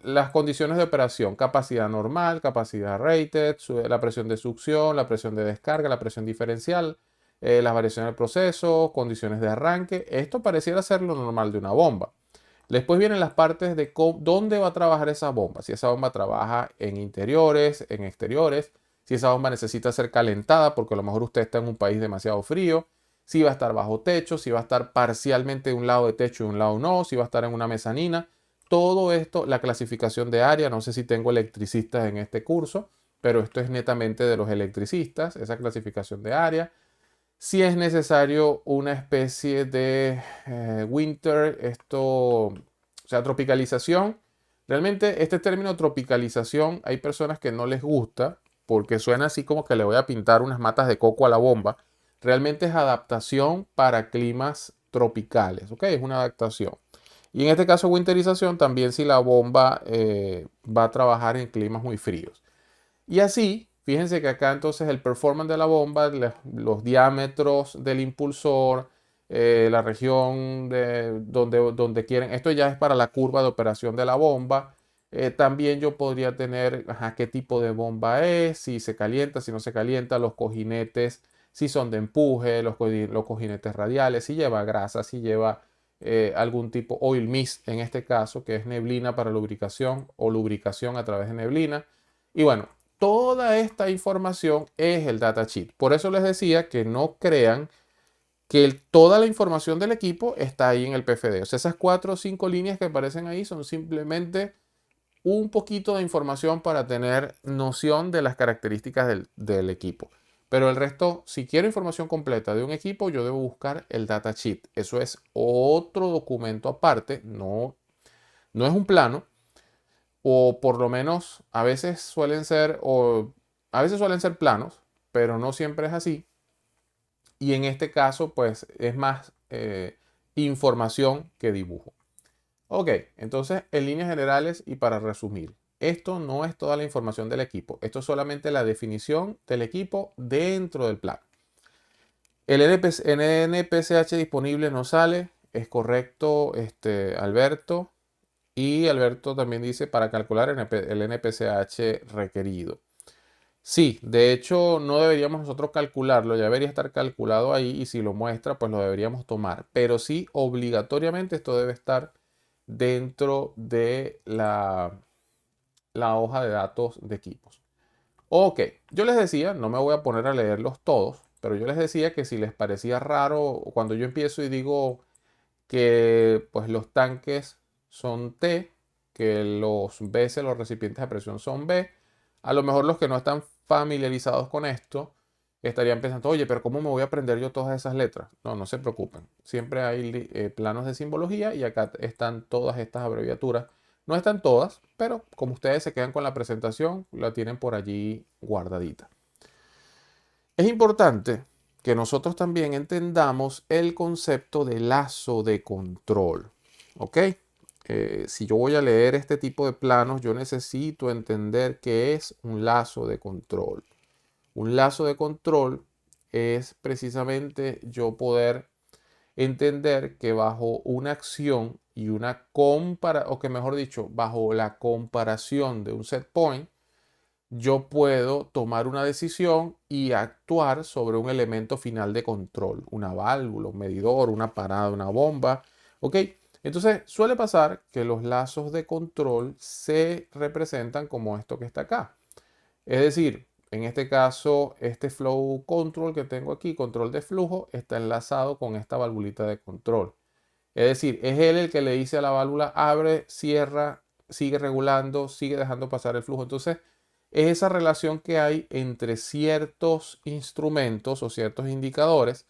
Las condiciones de operación, capacidad normal, capacidad rated, la presión de succión, la presión de descarga, la presión diferencial, las variaciones del proceso, condiciones de arranque. Esto pareciera ser lo normal de una bomba. Después vienen las partes de dónde va a trabajar esa bomba. Si esa bomba trabaja en interiores, en exteriores, si esa bomba necesita ser calentada porque a lo mejor usted está en un país demasiado frío, si va a estar bajo techo, si va a estar parcialmente de un lado de techo y de un lado no, si va a estar en una mezanina. Todo esto, la clasificación de área, no sé si tengo electricistas en este curso, pero esto es netamente de los electricistas, esa clasificación de área. Si es necesario una especie de winter, o sea, tropicalización. Realmente este término tropicalización hay personas que no les gusta porque suena así como que le voy a pintar unas matas de coco a la bomba. Realmente es adaptación para climas tropicales, ¿ok? Es una adaptación. Y en este caso, winterización también si la bomba va a trabajar en climas muy fríos. Y así, fíjense que acá entonces el performance de la bomba, los diámetros del impulsor, la región de donde quieren, esto ya es para la curva de operación de la bomba. También yo podría tener qué tipo de bomba es, si se calienta, si no se calienta, los cojinetes, si son de empuje, los cojinetes radiales, si lleva grasa, si lleva algún tipo oil mist en este caso, que es neblina para lubricación o lubricación a través de neblina. Y bueno, toda esta información es el datasheet. Por eso les decía que no crean que toda la información del equipo está ahí en el PFD. O sea, esas 4 o 5 líneas que aparecen ahí son simplemente un poquito de información para tener noción de las características del equipo. Pero el resto, si quiero información completa de un equipo, yo debo buscar el datasheet. Eso es otro documento aparte, no es un plano, o por lo menos a veces suelen ser planos, pero no siempre es así. Y en este caso, pues es más información que dibujo. Ok, entonces en líneas generales y para resumir, esto no es toda la información del equipo, esto es solamente la definición del equipo dentro del plan. El NPCH disponible no sale, es correcto, Alberto. Y Alberto también dice para calcular el NPCH requerido. Sí, de hecho no deberíamos nosotros calcularlo, ya debería estar calculado ahí y si lo muestra pues lo deberíamos tomar. Pero sí, obligatoriamente esto debe estar dentro de la hoja de datos de equipos. Ok, yo les decía, no me voy a poner a leerlos todos, pero yo les decía que si les parecía raro cuando yo empiezo y digo que pues los tanques son T, que los BC, los recipientes de presión son B. A lo mejor los que no están familiarizados con esto estarían pensando, oye, pero ¿cómo me voy a aprender yo todas esas letras? No, no se preocupen. Siempre hay planos de simbología y acá están todas estas abreviaturas. No están todas, pero como ustedes se quedan con la presentación, la tienen por allí guardadita. Es importante que nosotros también entendamos el concepto de lazo de control. ¿Ok? Si yo voy a leer este tipo de planos, yo necesito entender qué es un lazo de control. Un lazo de control es precisamente yo poder entender que bajo una acción y una o que mejor dicho, bajo la comparación de un set point, yo puedo tomar una decisión y actuar sobre un elemento final de control, una válvula, un medidor, una parada, una bomba. ¿Ok? Entonces suele pasar que los lazos de control se representan como esto que está acá. Es decir, en este caso, este flow control que tengo aquí, control de flujo, está enlazado con esta valvulita de control. Es decir, es él el que le dice a la válvula, abre, cierra, sigue regulando, sigue dejando pasar el flujo. Entonces, es esa relación que hay entre ciertos instrumentos o ciertos indicadores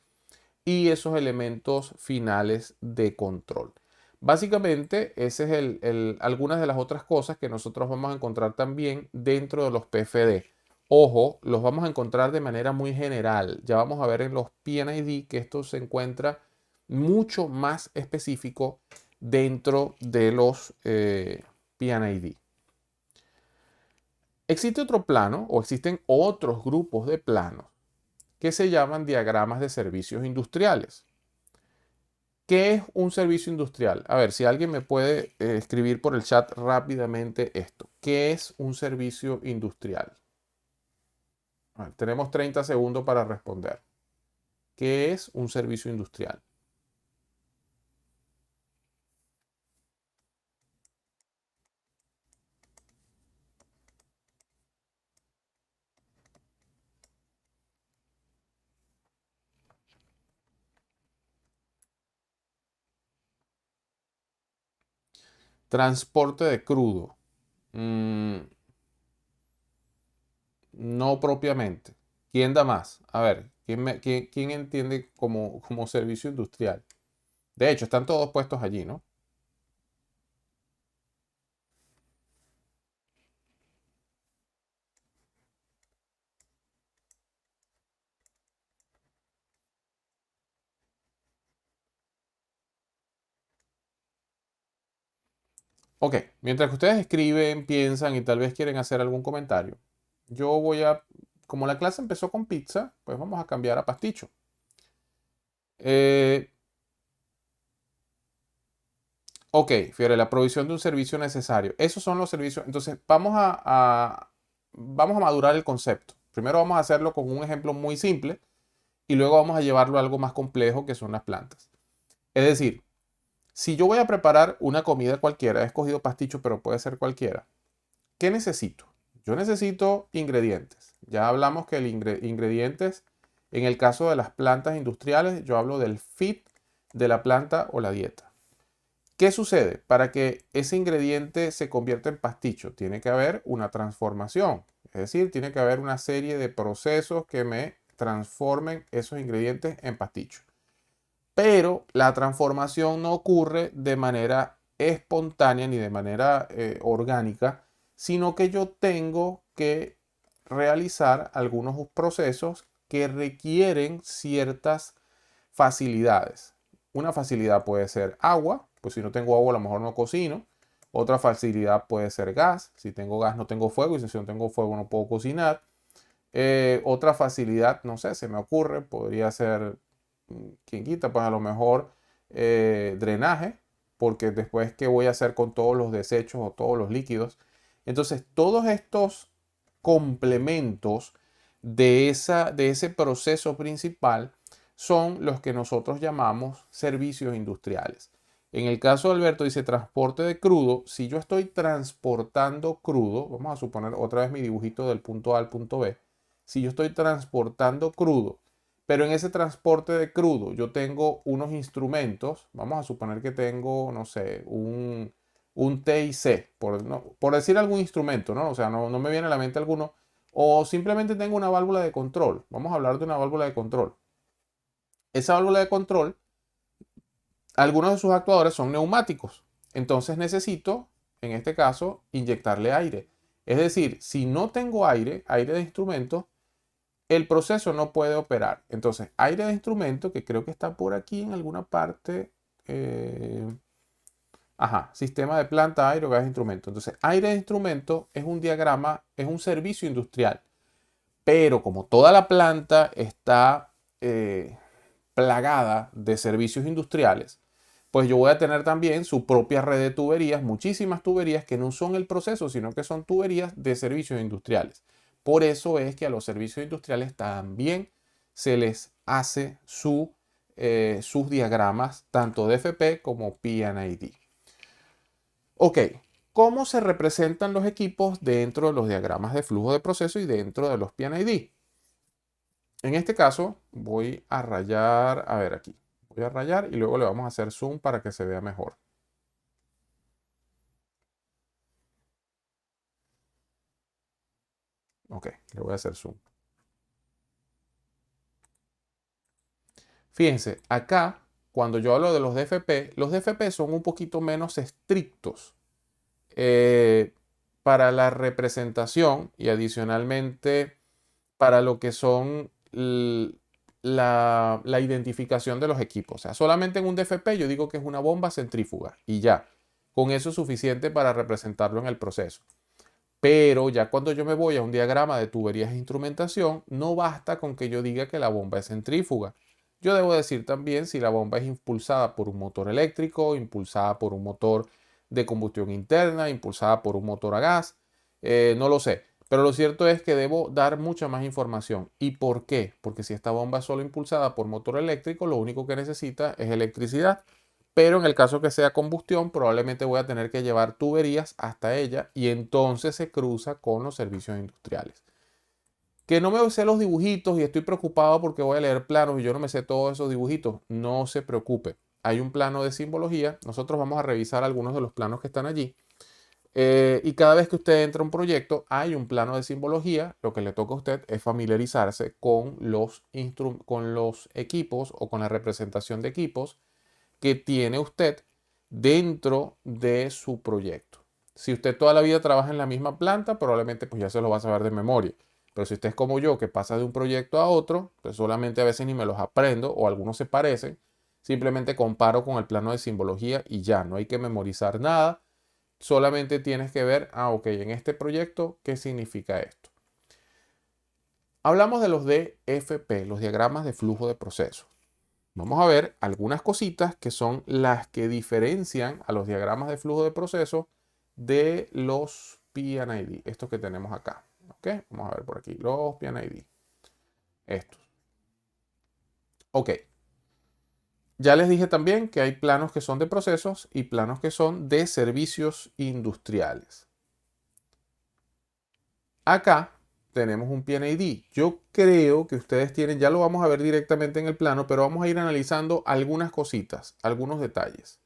y esos elementos finales de control. Básicamente, ese es algunas de las otras cosas que nosotros vamos a encontrar también dentro de los PFD. Ojo, los vamos a encontrar de manera muy general. Ya vamos a ver en los PNID que esto se encuentra mucho más específico dentro de los PNID. Existe otro plano o existen otros grupos de planos que se llaman diagramas de servicios industriales. ¿Qué es un servicio industrial? A ver, si alguien me puede escribir por el chat rápidamente esto. ¿Qué es un servicio industrial? A ver, tenemos 30 segundos para responder. ¿Qué es un servicio industrial? Transporte de crudo. Mm, no propiamente. ¿Quién da más? A ver, ¿quién entiende como servicio industrial? De hecho, están todos puestos allí, ¿no? Ok, mientras que ustedes escriben, piensan y tal vez quieren hacer algún comentario, yo voy a, como la clase empezó con pizza, pues vamos a cambiar a pasticho. Eh, ok, Fiore, la provisión de un servicio necesario. Esos son los servicios. Entonces, vamos a madurar el concepto. Primero vamos a hacerlo con un ejemplo muy simple y luego vamos a llevarlo a algo más complejo que son las plantas. Es decir, si yo voy a preparar una comida cualquiera, he escogido pasticho, pero puede ser cualquiera. ¿Qué necesito? Yo necesito ingredientes. Ya hablamos que el ingredientes, en el caso de las plantas industriales, yo hablo del feed de la planta o la dieta. ¿Qué sucede? Para que ese ingrediente se convierta en pasticho, tiene que haber una transformación. Es decir, tiene que haber una serie de procesos que me transformen esos ingredientes en pasticho. Pero la transformación no ocurre de manera espontánea ni de manera orgánica, sino que yo tengo que realizar algunos procesos que requieren ciertas facilidades. Una facilidad puede ser agua, pues si no tengo agua a lo mejor no cocino. Otra facilidad puede ser gas, si tengo gas no tengo fuego y si no tengo fuego no puedo cocinar. Otra facilidad, no sé, se me ocurre, podría ser, quien quita, pues a lo mejor drenaje, porque después, ¿qué voy a hacer con todos los desechos o todos los líquidos? Entonces, todos estos complementos de ese proceso principal son los que nosotros llamamos servicios industriales. En el caso de Alberto dice transporte de crudo. Si yo estoy transportando crudo, vamos a suponer otra vez mi dibujito del punto A al punto B. Si yo estoy transportando crudo, pero en ese transporte de crudo yo tengo unos instrumentos, vamos a suponer que tengo, no sé, un TIC, por decir algún instrumento, ¿no? O sea, no me viene a la mente alguno. O simplemente tengo una válvula de control. Vamos a hablar de una válvula de control. Esa válvula de control, algunos de sus actuadores son neumáticos. Entonces necesito, en este caso, inyectarle aire. Es decir, si no tengo aire de instrumento, el proceso no puede operar. Entonces, aire de instrumento, que creo que está por aquí en alguna parte. Ajá, sistema de planta, aire o gas de instrumento. Entonces, aire de instrumento es un diagrama, es un servicio industrial. Pero como toda la planta está plagada de servicios industriales, pues yo voy a tener también su propia red de tuberías, muchísimas tuberías que no son el proceso, sino que son tuberías de servicios industriales. Por eso es que a los servicios industriales también se les hace sus diagramas, tanto de FP como P&ID. Ok, ¿cómo se representan los equipos dentro de los diagramas de flujo de proceso y dentro de los P&ID? En este caso voy a rayar, a ver aquí, voy a rayar y luego le vamos a hacer zoom para que se vea mejor. Ok, le voy a hacer zoom. Fíjense, acá, cuando yo hablo de los DFP son un poquito menos estrictos para la representación y adicionalmente para lo que son la identificación de los equipos. O sea, solamente en un DFP yo digo que es una bomba centrífuga y ya. Con eso es suficiente para representarlo en el proceso. Pero ya cuando yo me voy a un diagrama de tuberías e instrumentación, no basta con que yo diga que la bomba es centrífuga. Yo debo decir también si la bomba es impulsada por un motor eléctrico, impulsada por un motor de combustión interna, impulsada por un motor a gas, no lo sé. Pero lo cierto es que debo dar mucha más información. ¿Y por qué? Porque si esta bomba es solo impulsada por motor eléctrico, lo único que necesita es electricidad. Pero en el caso que sea combustión, probablemente voy a tener que llevar tuberías hasta ella y entonces se cruza con los servicios industriales. Que no me sé los dibujitos y estoy preocupado porque voy a leer planos y yo no me sé todos esos dibujitos. No se preocupe. Hay un plano de simbología. Nosotros vamos a revisar algunos de los planos que están allí. Y cada vez que usted entra a un proyecto, hay un plano de simbología. Lo que le toca a usted es familiarizarse con los equipos o con la representación de equipos que tiene usted dentro de su proyecto. Si usted toda la vida trabaja en la misma planta, probablemente pues ya se lo va a saber de memoria. Pero si usted es como yo, que pasa de un proyecto a otro, pues solamente a veces ni me los aprendo o algunos se parecen, simplemente comparo con el plano de simbología y ya, no hay que memorizar nada, solamente tienes que ver, ok, en este proyecto, ¿qué significa esto? Hablamos de los DFP, los diagramas de flujo de proceso. Vamos a ver algunas cositas que son las que diferencian a los diagramas de flujo de proceso de los P&ID, estos que tenemos acá. ¿Ok? Vamos a ver por aquí, los P&ID. Estos. Ok. Ya les dije también que hay planos que son de procesos y planos que son de servicios industriales. Acá tenemos un P&ID. Yo creo que ustedes tienen, ya lo vamos a ver directamente en el plano, pero vamos a ir analizando algunas cositas, algunos detalles.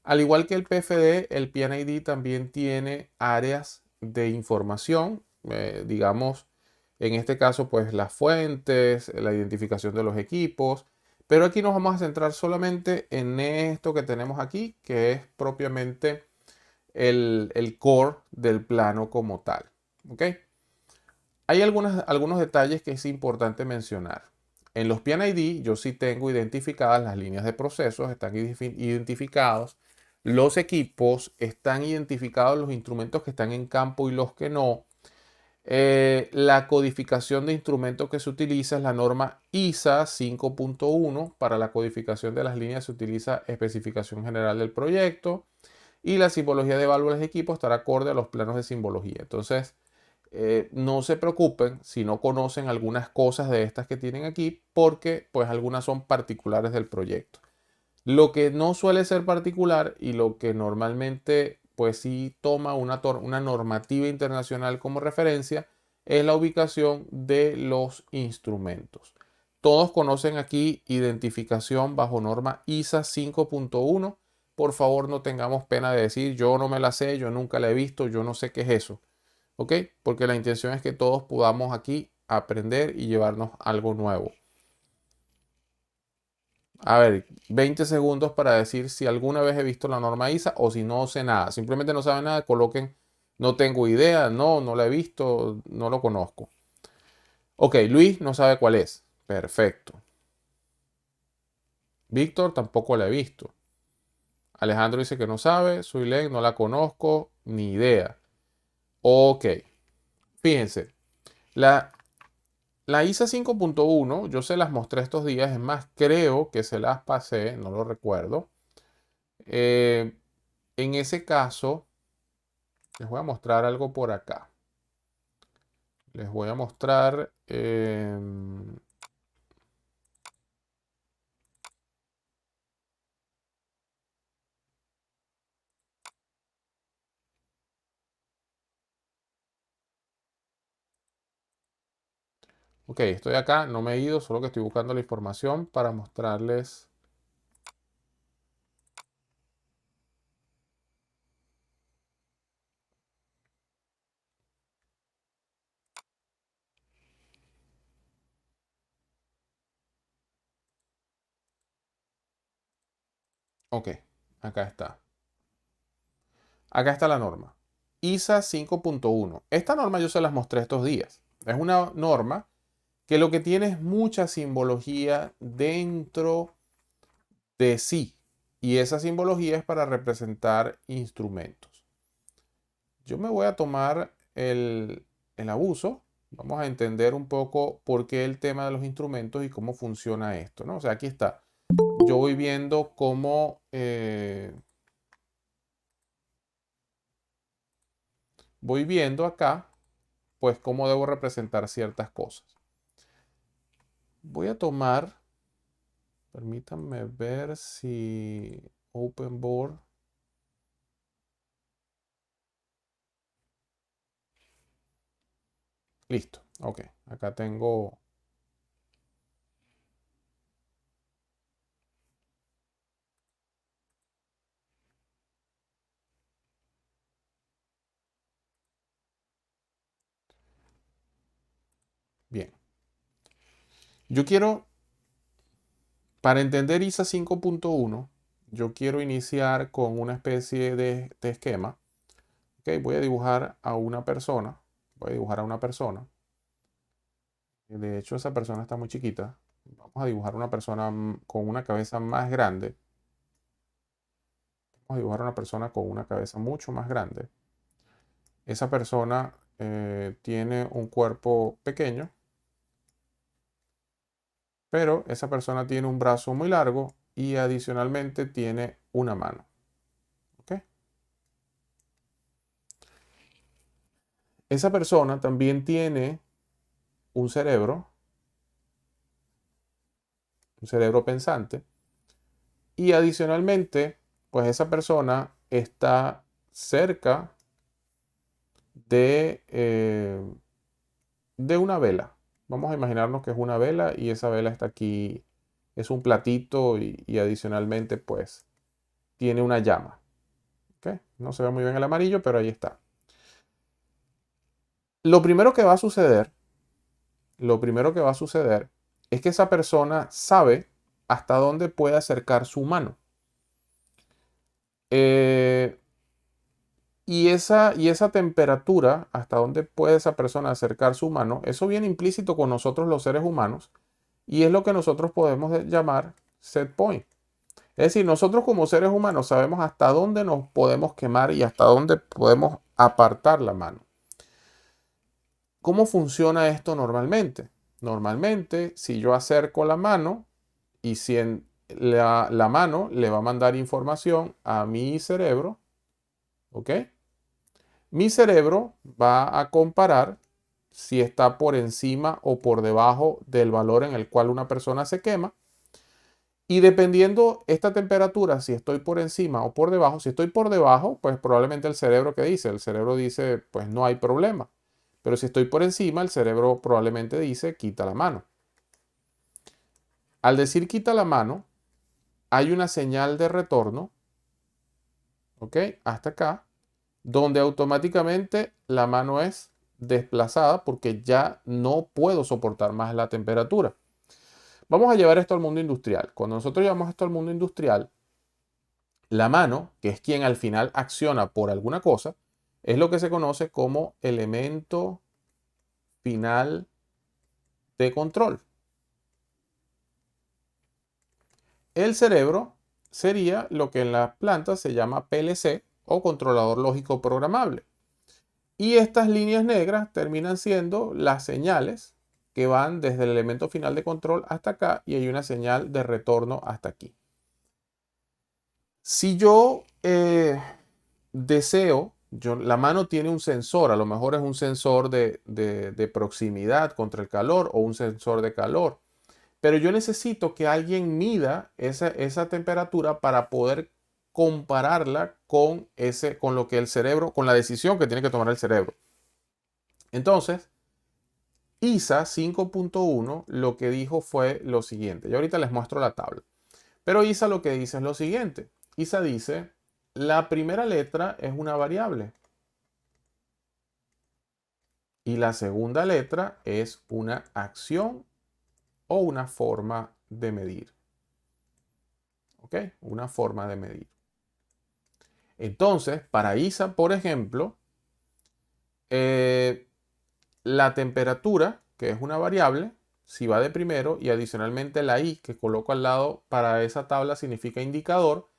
Al igual que el PFD, el P&ID también tiene áreas de información, digamos, en este caso, pues las fuentes, la identificación de los equipos, pero aquí nos vamos a centrar solamente en esto que tenemos aquí, que es propiamente el core del plano como tal. ¿Ok? Hay algunos detalles que es importante mencionar. En los P&ID yo sí tengo identificadas las líneas de procesos, están identificados los equipos, están identificados los instrumentos que están en campo y los que no. La codificación de instrumentos que se utiliza es la norma ISA 5.1. Para la codificación de las líneas se utiliza especificación general del proyecto y la simbología de válvulas de equipo estará acorde a los planos de simbología. Entonces, no se preocupen si no conocen algunas cosas de estas que tienen aquí, porque pues algunas son particulares del proyecto. Lo que no suele ser particular y lo que normalmente pues sí toma una normativa internacional como referencia es la ubicación de los instrumentos. Todos conocen aquí identificación bajo norma ISA 5.1. Por favor, no tengamos pena de decir yo no me la sé, yo nunca la he visto, yo no sé qué es eso. ¿Ok? Porque la intención es que todos podamos aquí aprender y llevarnos algo nuevo. A ver, 20 segundos para decir si alguna vez he visto la norma ISA o si no sé nada. Simplemente no saben nada, coloquen no tengo idea, no la he visto, no lo conozco. Ok, Luis no sabe cuál es. Perfecto. Víctor tampoco la he visto. Alejandro dice que no sabe. Suilen no la conozco. Ni idea. Ok. Fíjense. La, la ISA 5.1 yo se las mostré estos días. Es más, creo que se las pasé. No lo recuerdo. Eh, en ese caso, les voy a mostrar algo por acá. Les voy a mostrar... ok, estoy acá, no me he ido, solo que estoy buscando la información para mostrarles. Ok, acá está. Acá está la norma. ISA 5.1. Esta norma yo se las mostré estos días. Es una norma que lo que tiene es mucha simbología dentro de sí. Y esa simbología es para representar instrumentos. Yo me voy a tomar el abuso. Vamos a entender un poco por qué el tema de los instrumentos y cómo funciona esto, ¿no? O sea, aquí está. Yo voy viendo cómo voy viendo acá, pues cómo debo representar ciertas cosas. Voy a tomar, permítanme ver si Open Board. Listo, ok. Acá tengo, bien. Yo quiero, para entender ISA 5.1, yo quiero iniciar con una especie de esquema. Ok, voy a dibujar a una persona. Voy a dibujar a una persona. De hecho, esa persona está muy chiquita. Vamos a dibujar una persona con una cabeza más grande. Vamos a dibujar una persona con una cabeza mucho más grande. Esa persona tiene un cuerpo pequeño, pero esa persona tiene un brazo muy largo y adicionalmente tiene una mano. ¿Ok? Esa persona también tiene un cerebro pensante, y adicionalmente, pues esa persona está cerca de una vela. Vamos a imaginarnos que es una vela y esa vela está aquí, es un platito y adicionalmente pues tiene una llama. ¿Ok? No se ve muy bien el amarillo, pero ahí está. Lo primero que va a suceder, lo primero que va a suceder es que esa persona sabe hasta dónde puede acercar su mano. Eh, y esa temperatura, hasta dónde puede esa persona acercar su mano, eso viene implícito con nosotros los seres humanos y es lo que nosotros podemos llamar set point. Es decir, nosotros como seres humanos sabemos hasta dónde nos podemos quemar y hasta dónde podemos apartar la mano. ¿Cómo funciona esto normalmente? Normalmente, si yo acerco la mano y si la mano le va a mandar información a mi cerebro, ¿ok? Mi cerebro va a comparar si está por encima o por debajo del valor en el cual una persona se quema. Y dependiendo esta temperatura, si estoy por encima o por debajo, si estoy por debajo, pues probablemente el cerebro dice, pues no hay problema. Pero si estoy por encima, el cerebro probablemente dice, quita la mano. Al decir quita la mano, hay una señal de retorno, ¿ok? Hasta acá, donde automáticamente la mano es desplazada porque ya no puedo soportar más la temperatura. Vamos a llevar esto al mundo industrial. Cuando nosotros llevamos esto al mundo industrial, la mano, que es quien al final acciona por alguna cosa, es lo que se conoce como elemento final de control. El cerebro sería lo que en las plantas se llama PLC o controlador lógico programable. Y estas líneas negras terminan siendo las señales que van desde el elemento final de control hasta acá y hay una señal de retorno hasta aquí. Si yo deseo, la mano tiene un sensor, a lo mejor es un sensor de proximidad contra el calor o un sensor de calor, pero yo necesito que alguien mida esa temperatura para poder compararla con lo que el cerebro, con la decisión que tiene que tomar el cerebro. Entonces, ISA 5.1 lo que dijo fue lo siguiente. Y ahorita les muestro la tabla. Pero ISA lo que dice es lo siguiente. ISA dice, la primera letra es una variable. Y la segunda letra es una acción o una forma de medir. ¿Ok? Una forma de medir. Entonces, para ISA, por ejemplo, la temperatura, que es una variable, si va de primero, y adicionalmente la I que coloco al lado para esa tabla significa indicador,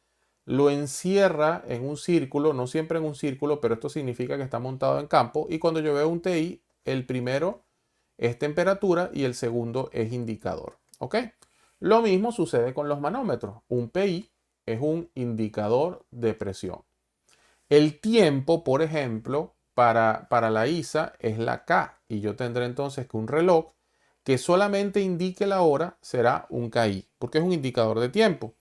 lo encierra en un círculo, no siempre en un círculo, pero esto significa que está montado en campo. Y cuando yo veo un TI, el primero es temperatura y el segundo es indicador. ¿Ok? Lo mismo sucede con los manómetros. Un PI es un indicador de presión. El tiempo, por ejemplo, para la ISA es la K y yo tendré entonces que un reloj que solamente indique la hora será un KI, porque es un indicador de tiempo.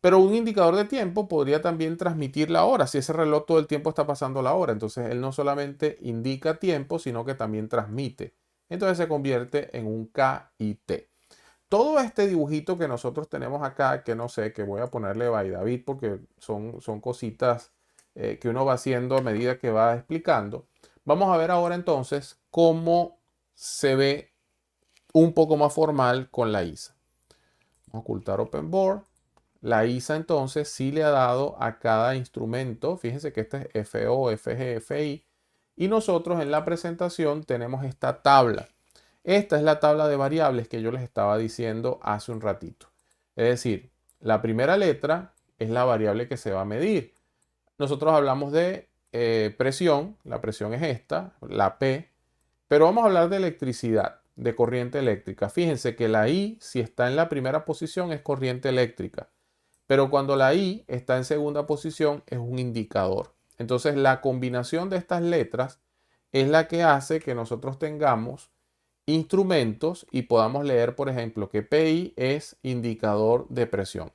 Pero un indicador de tiempo podría también transmitir la hora, si ese reloj todo el tiempo está pasando la hora. Entonces él no solamente indica tiempo, sino que también transmite. Entonces se convierte en un KIT. Todo este dibujito que nosotros tenemos acá, que no sé, que voy a ponerle by David porque son cositas que uno va haciendo a medida que va explicando. Vamos a ver ahora entonces cómo se ve un poco más formal con la ISA. Vamos a ocultar Open Board. La ISA entonces sí le ha dado a cada instrumento, fíjense que este es FO, FG, FI, y nosotros en la presentación tenemos esta tabla. Esta es la tabla de variables que yo les estaba diciendo hace un ratito. Es decir, la primera letra es la variable que se va a medir. Nosotros hablamos de presión, la presión es esta, la P, pero vamos a hablar de electricidad, de corriente eléctrica. Fíjense que la I, si está en la primera posición, es corriente eléctrica. Pero cuando la I está en segunda posición es un indicador. Entonces la combinación de estas letras es la que hace que nosotros tengamos instrumentos y podamos leer, por ejemplo, que PI es indicador de presión.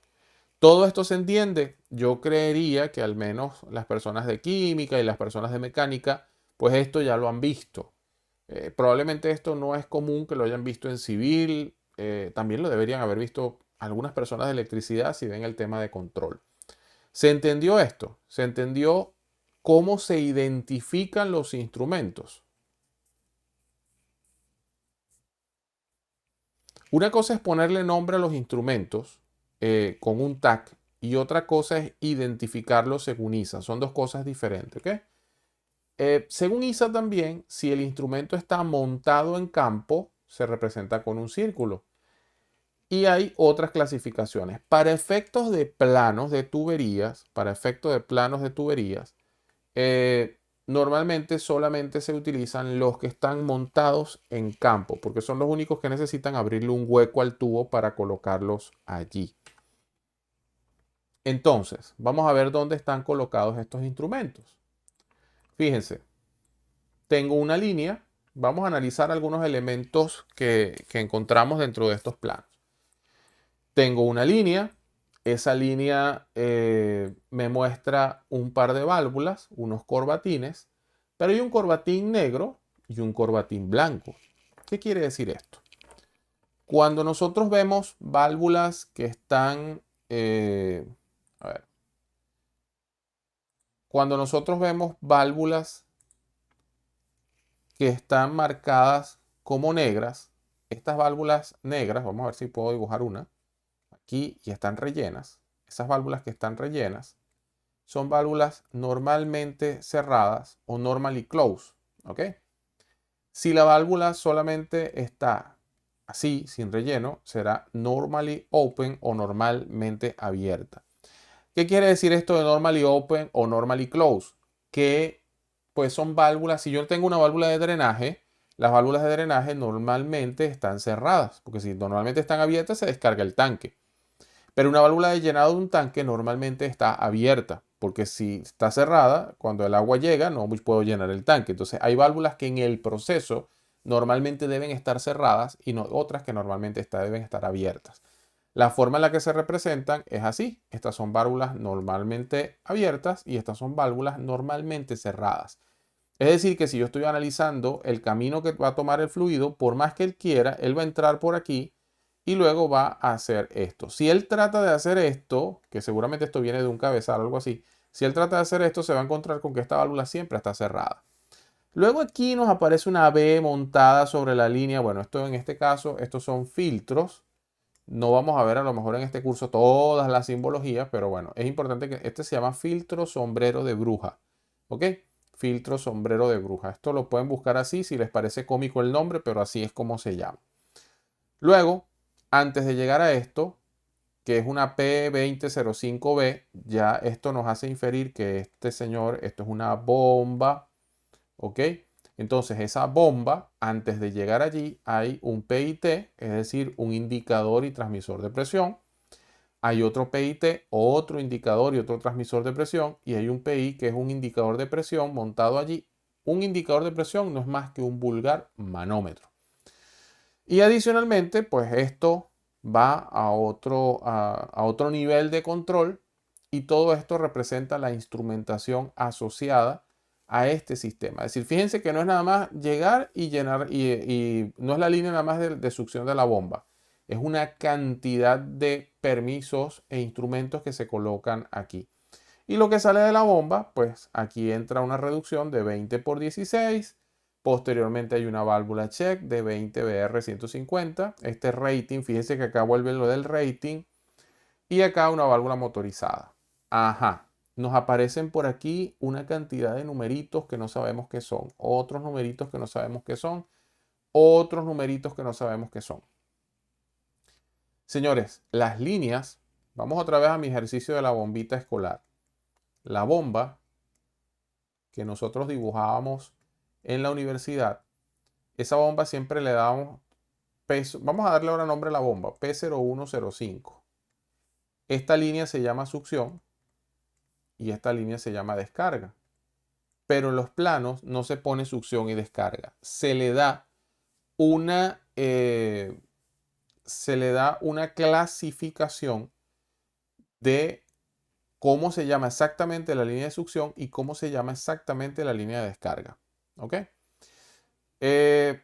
¿Todo esto se entiende? Yo creería que al menos las personas de química y las personas de mecánica, pues esto ya lo han visto. Probablemente esto no es común que lo hayan visto en civil, también lo deberían haber visto algunas personas de electricidad si ven el tema de control. ¿Se entendió esto? ¿Se entendió cómo se identifican los instrumentos? Una cosa es ponerle nombre a los instrumentos con un tag y otra cosa es identificarlos según ISA. Son dos cosas diferentes, ¿ok? Según ISA también, si el instrumento está montado en campo, se representa con un círculo. Y hay otras clasificaciones. Para efectos de planos de tuberías, normalmente solamente se utilizan los que están montados en campo, porque son los únicos que necesitan abrirle un hueco al tubo para colocarlos allí. Entonces, vamos a ver dónde están colocados estos instrumentos. Fíjense, tengo una línea. Vamos a analizar algunos elementos que encontramos dentro de estos planos. Tengo una línea. Esa línea me muestra un par de válvulas, unos corbatines, pero hay un corbatín negro y un corbatín blanco. ¿Qué quiere decir esto? Cuando nosotros vemos válvulas que están, a ver, cuando nosotros vemos válvulas que están marcadas como negras, estas válvulas negras, vamos a ver si puedo dibujar una aquí y están rellenas. Esas válvulas que están rellenas son válvulas normalmente cerradas o normally closed, ¿ok? Si la válvula solamente está así, sin relleno, será normally open o normalmente abierta. ¿Qué quiere decir esto de normally open o normally close? Que pues son válvulas, si yo tengo una válvula de drenaje, las válvulas de drenaje normalmente están cerradas, porque si normalmente están abiertas se descarga el tanque. Pero una válvula de llenado de un tanque normalmente está abierta, porque si está cerrada, cuando el agua llega no puedo llenar el tanque. Entonces hay válvulas que en el proceso normalmente deben estar cerradas y no, otras que normalmente deben estar abiertas. La forma en la que se representan es así. Estas son válvulas normalmente abiertas y estas son válvulas normalmente cerradas. Es decir, que si yo estoy analizando el camino que va a tomar el fluido, por más que él quiera, él va a entrar por aquí y luego va a hacer esto. Si él trata de hacer esto, que seguramente esto viene de un cabezal o algo así, si él trata de hacer esto, se va a encontrar con que esta válvula siempre está cerrada. Luego aquí nos aparece una B montada sobre la línea. Bueno, esto en este caso, estos son filtros. No vamos a ver a lo mejor en este curso todas las simbologías, pero bueno, es importante que este se llama filtro sombrero de bruja. ¿Ok? Filtro sombrero de bruja. Esto lo pueden buscar así si les parece cómico el nombre, pero así es como se llama. Luego, antes de llegar a esto, que es una P2005B, ya esto nos hace inferir que este señor, esto es una bomba, ¿ok? Entonces esa bomba, antes de llegar allí, hay un PIT, es decir, un indicador y transmisor de presión. Hay otro PIT, otro indicador y otro transmisor de presión. Y hay un PI que es un indicador de presión montado allí. Un indicador de presión no es más que un vulgar manómetro. Y adicionalmente, pues esto va a otro nivel de control y todo esto representa la instrumentación asociada a este sistema. Es decir, fíjense que no es nada más llegar y llenar y no es la línea nada más de succión de la bomba. Es una cantidad de permisos e instrumentos que se colocan aquí. Y lo que sale de la bomba, pues aquí entra una reducción de 20 por 16. Posteriormente hay una válvula check de 20 BR 150. Este rating, fíjense que acá vuelve lo del rating. Y acá una válvula motorizada. Ajá. Nos aparecen por aquí una cantidad de numeritos que no sabemos qué son. Otros numeritos que no sabemos qué son. Otros numeritos que no sabemos qué son. Señores, las líneas. Vamos otra vez a mi ejercicio de la bombita escolar. La bomba que nosotros dibujábamos en la universidad, esa bomba siempre le damos peso. Vamos a darle ahora nombre a la bomba, P0105. Esta línea se llama succión y esta línea se llama descarga. Pero en los planos no se pone succión y descarga. Una, eh, se le da una clasificación de cómo se llama exactamente la línea de succión y cómo se llama exactamente la línea de descarga. ¿Ok? Eh,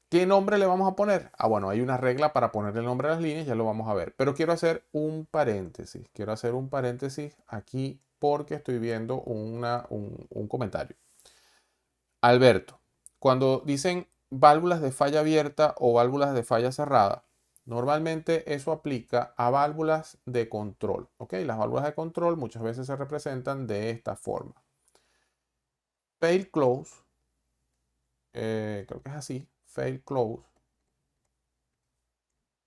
¿Qué nombre le vamos a poner? Ah, bueno, hay una regla para ponerle el nombre a las líneas, ya lo vamos a ver. Pero quiero hacer un paréntesis. Quiero hacer un paréntesis aquí porque estoy viendo un comentario. Alberto, cuando dicen válvulas de falla abierta o válvulas de falla cerrada, normalmente eso aplica a válvulas de control. ¿Ok? Las válvulas de control muchas veces se representan de esta forma. Fail close, creo que es así, fail close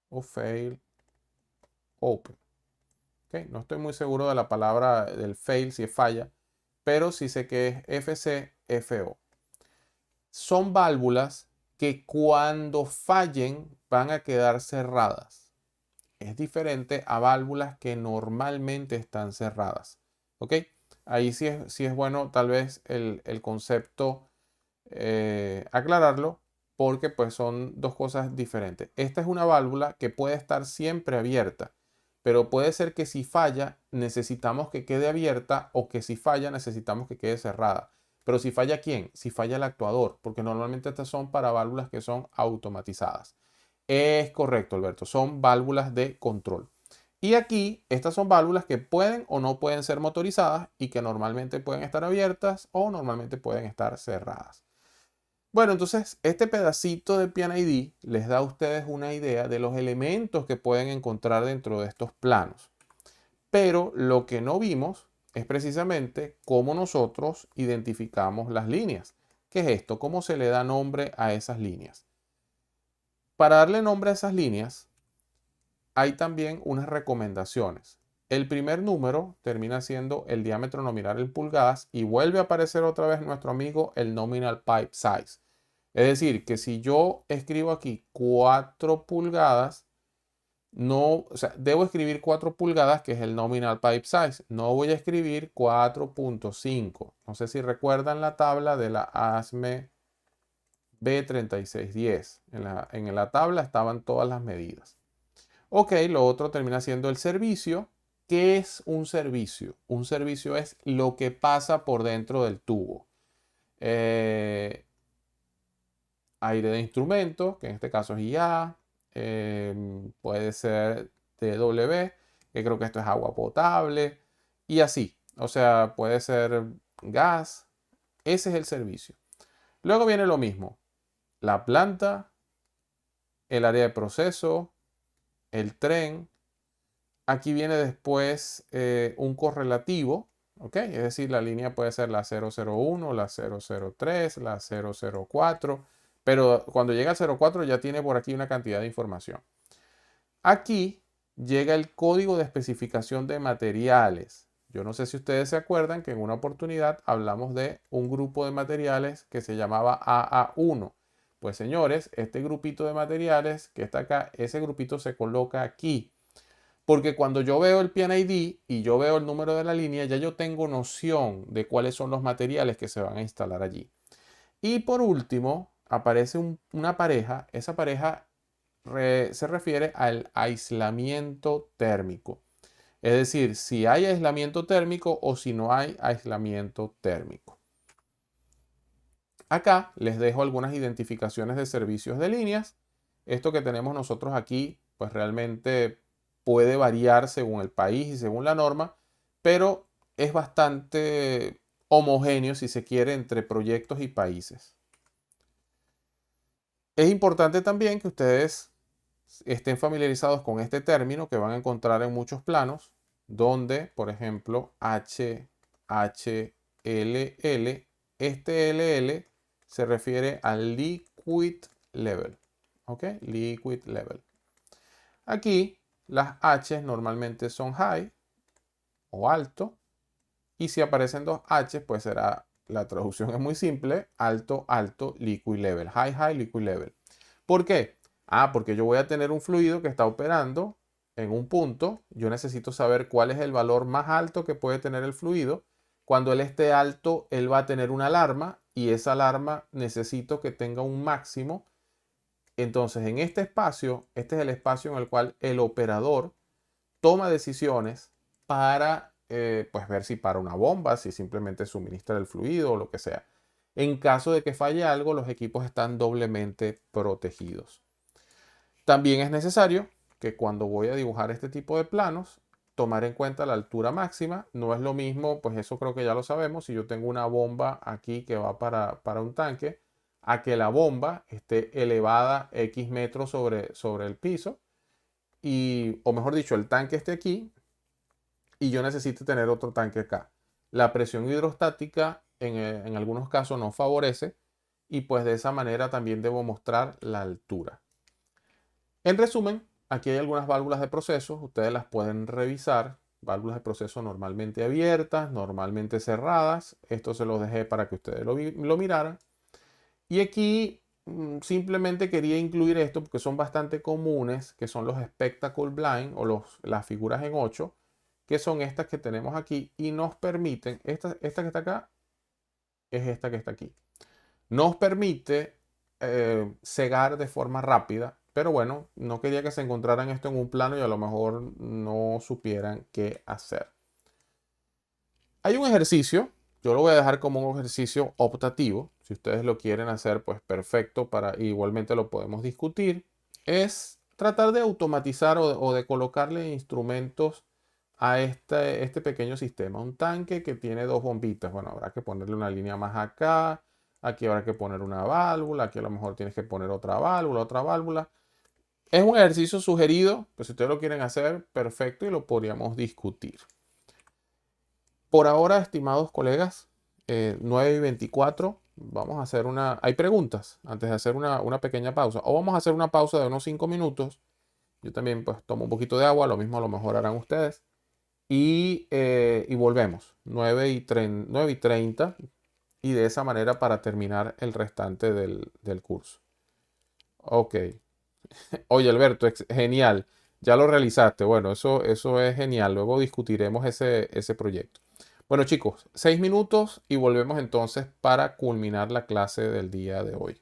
o fail open. ¿Okay? No estoy muy seguro de la palabra del fail, si es falla, pero sí sé que es FC, FO. Son válvulas que cuando fallen van a quedar cerradas. Es diferente a válvulas que normalmente están cerradas. ¿Ok? Ahí sí es bueno tal vez el concepto aclararlo porque pues son dos cosas diferentes. Esta es una válvula que puede estar siempre abierta, pero puede ser que si falla necesitamos que quede abierta o que si falla necesitamos que quede cerrada. Pero si falla ¿quién? Si falla el actuador, porque normalmente estas son para válvulas que son automatizadas. Es correcto, Alberto, son válvulas de control. Y aquí, estas son válvulas que pueden o no pueden ser motorizadas y que normalmente pueden estar abiertas o normalmente pueden estar cerradas. Bueno, entonces este pedacito de PNID les da a ustedes una idea de los elementos que pueden encontrar dentro de estos planos. Pero lo que no vimos es precisamente cómo nosotros identificamos las líneas. ¿Qué es esto? ¿Cómo se le da nombre a esas líneas? Para darle nombre a esas líneas, hay también unas recomendaciones. El primer número termina siendo el diámetro nominal en pulgadas y vuelve a aparecer otra vez nuestro amigo el nominal pipe size. Es decir, que si yo escribo aquí 4 pulgadas, no, o sea, debo escribir 4 pulgadas, que es el nominal pipe size. No voy a escribir 4.5. No sé si recuerdan la tabla de la ASME B3610. En la tabla estaban todas las medidas. Ok, lo otro termina siendo el servicio. ¿Qué es un servicio? Un servicio es lo que pasa por dentro del tubo. Aire de instrumento, que en este caso es IA. Puede ser TW, que creo que esto es agua potable. Y así. O sea, puede ser gas. Ese es el servicio. Luego viene lo mismo. La planta, el área de proceso, el tren. Aquí viene después un correlativo, ¿ok? Es decir, la línea puede ser la 001, la 003, la 004, pero cuando llega al 04 ya tiene por aquí una cantidad de información. Aquí llega el código de especificación de materiales. Yo no sé si ustedes se acuerdan que en una oportunidad hablamos de un grupo de materiales que se llamaba AA1. Pues señores, este grupito de materiales que está acá, ese grupito se coloca aquí. Porque cuando yo veo el PNID y yo veo el número de la línea, ya yo tengo noción de cuáles son los materiales que se van a instalar allí. Y por último, aparece una pareja. Esa pareja se refiere al aislamiento térmico. Es decir, si hay aislamiento térmico o si no hay aislamiento térmico. Acá les dejo algunas identificaciones de servicios de líneas. Esto que tenemos nosotros aquí, pues realmente puede variar según el país y según la norma, pero es bastante homogéneo, si se quiere, entre proyectos y países. Es importante también que ustedes estén familiarizados con este término que van a encontrar en muchos planos, donde, por ejemplo, HHLL, este LL se refiere al liquid level. ¿Ok? Liquid level. Aquí las H normalmente son high o alto. Y si aparecen dos H, pues será, la traducción es muy simple, alto, alto, liquid level. High, high, liquid level. ¿Por qué? Porque yo voy a tener un fluido que está operando en un punto. Yo necesito saber cuál es el valor más alto que puede tener el fluido. Cuando él esté alto, él va a tener una alarma y esa alarma necesito que tenga un máximo. Entonces, en este espacio, este es el espacio en el cual el operador toma decisiones para pues ver si para una bomba, si simplemente suministra el fluido o lo que sea. En caso de que falle algo, los equipos están doblemente protegidos. También es necesario que cuando voy a dibujar este tipo de planos, tomar en cuenta la altura máxima. No es lo mismo, pues eso creo que ya lo sabemos, si yo tengo una bomba aquí que va para un tanque, a que la bomba esté elevada X metros sobre el piso, y, o mejor dicho, el tanque esté aquí y yo necesito tener otro tanque acá. La presión hidrostática en algunos casos no favorece y pues de esa manera también debo mostrar la altura. En resumen, aquí hay algunas válvulas de proceso, ustedes las pueden revisar. Válvulas de proceso normalmente abiertas, normalmente cerradas. Esto se los dejé para que ustedes lo miraran. Y aquí simplemente quería incluir esto porque son bastante comunes, que son los spectacle blind o las figuras en 8, que son estas que tenemos aquí y nos permiten, esta que está acá es esta que está aquí. Nos permite cegar de forma rápida, pero bueno, no quería que se encontraran esto en un plano y a lo mejor no supieran qué hacer. Hay un ejercicio, yo lo voy a dejar como un ejercicio optativo. Si ustedes lo quieren hacer, pues perfecto, igualmente lo podemos discutir. Es tratar de automatizar o de colocarle instrumentos a este pequeño sistema. Un tanque que tiene dos bombitas. Bueno, habrá que ponerle una línea más acá. Aquí habrá que poner una válvula. Aquí a lo mejor tienes que poner otra válvula, otra válvula. Es un ejercicio sugerido, pues si ustedes lo quieren hacer, perfecto, y lo podríamos discutir. Por ahora, estimados colegas, 9:24, Vamos a hacer una... ¿Hay preguntas antes de hacer una pequeña pausa? O vamos a hacer una pausa de unos 5 minutos. Yo también pues tomo un poquito de agua, lo mismo a lo mejor harán ustedes. Y volvemos, 9:30. Y de esa manera para terminar el restante del curso. Ok. Oye, Alberto, genial. Ya lo realizaste. Bueno, eso es genial. Luego discutiremos ese proyecto. Bueno, chicos, 6 minutos y volvemos entonces para culminar la clase del día de hoy.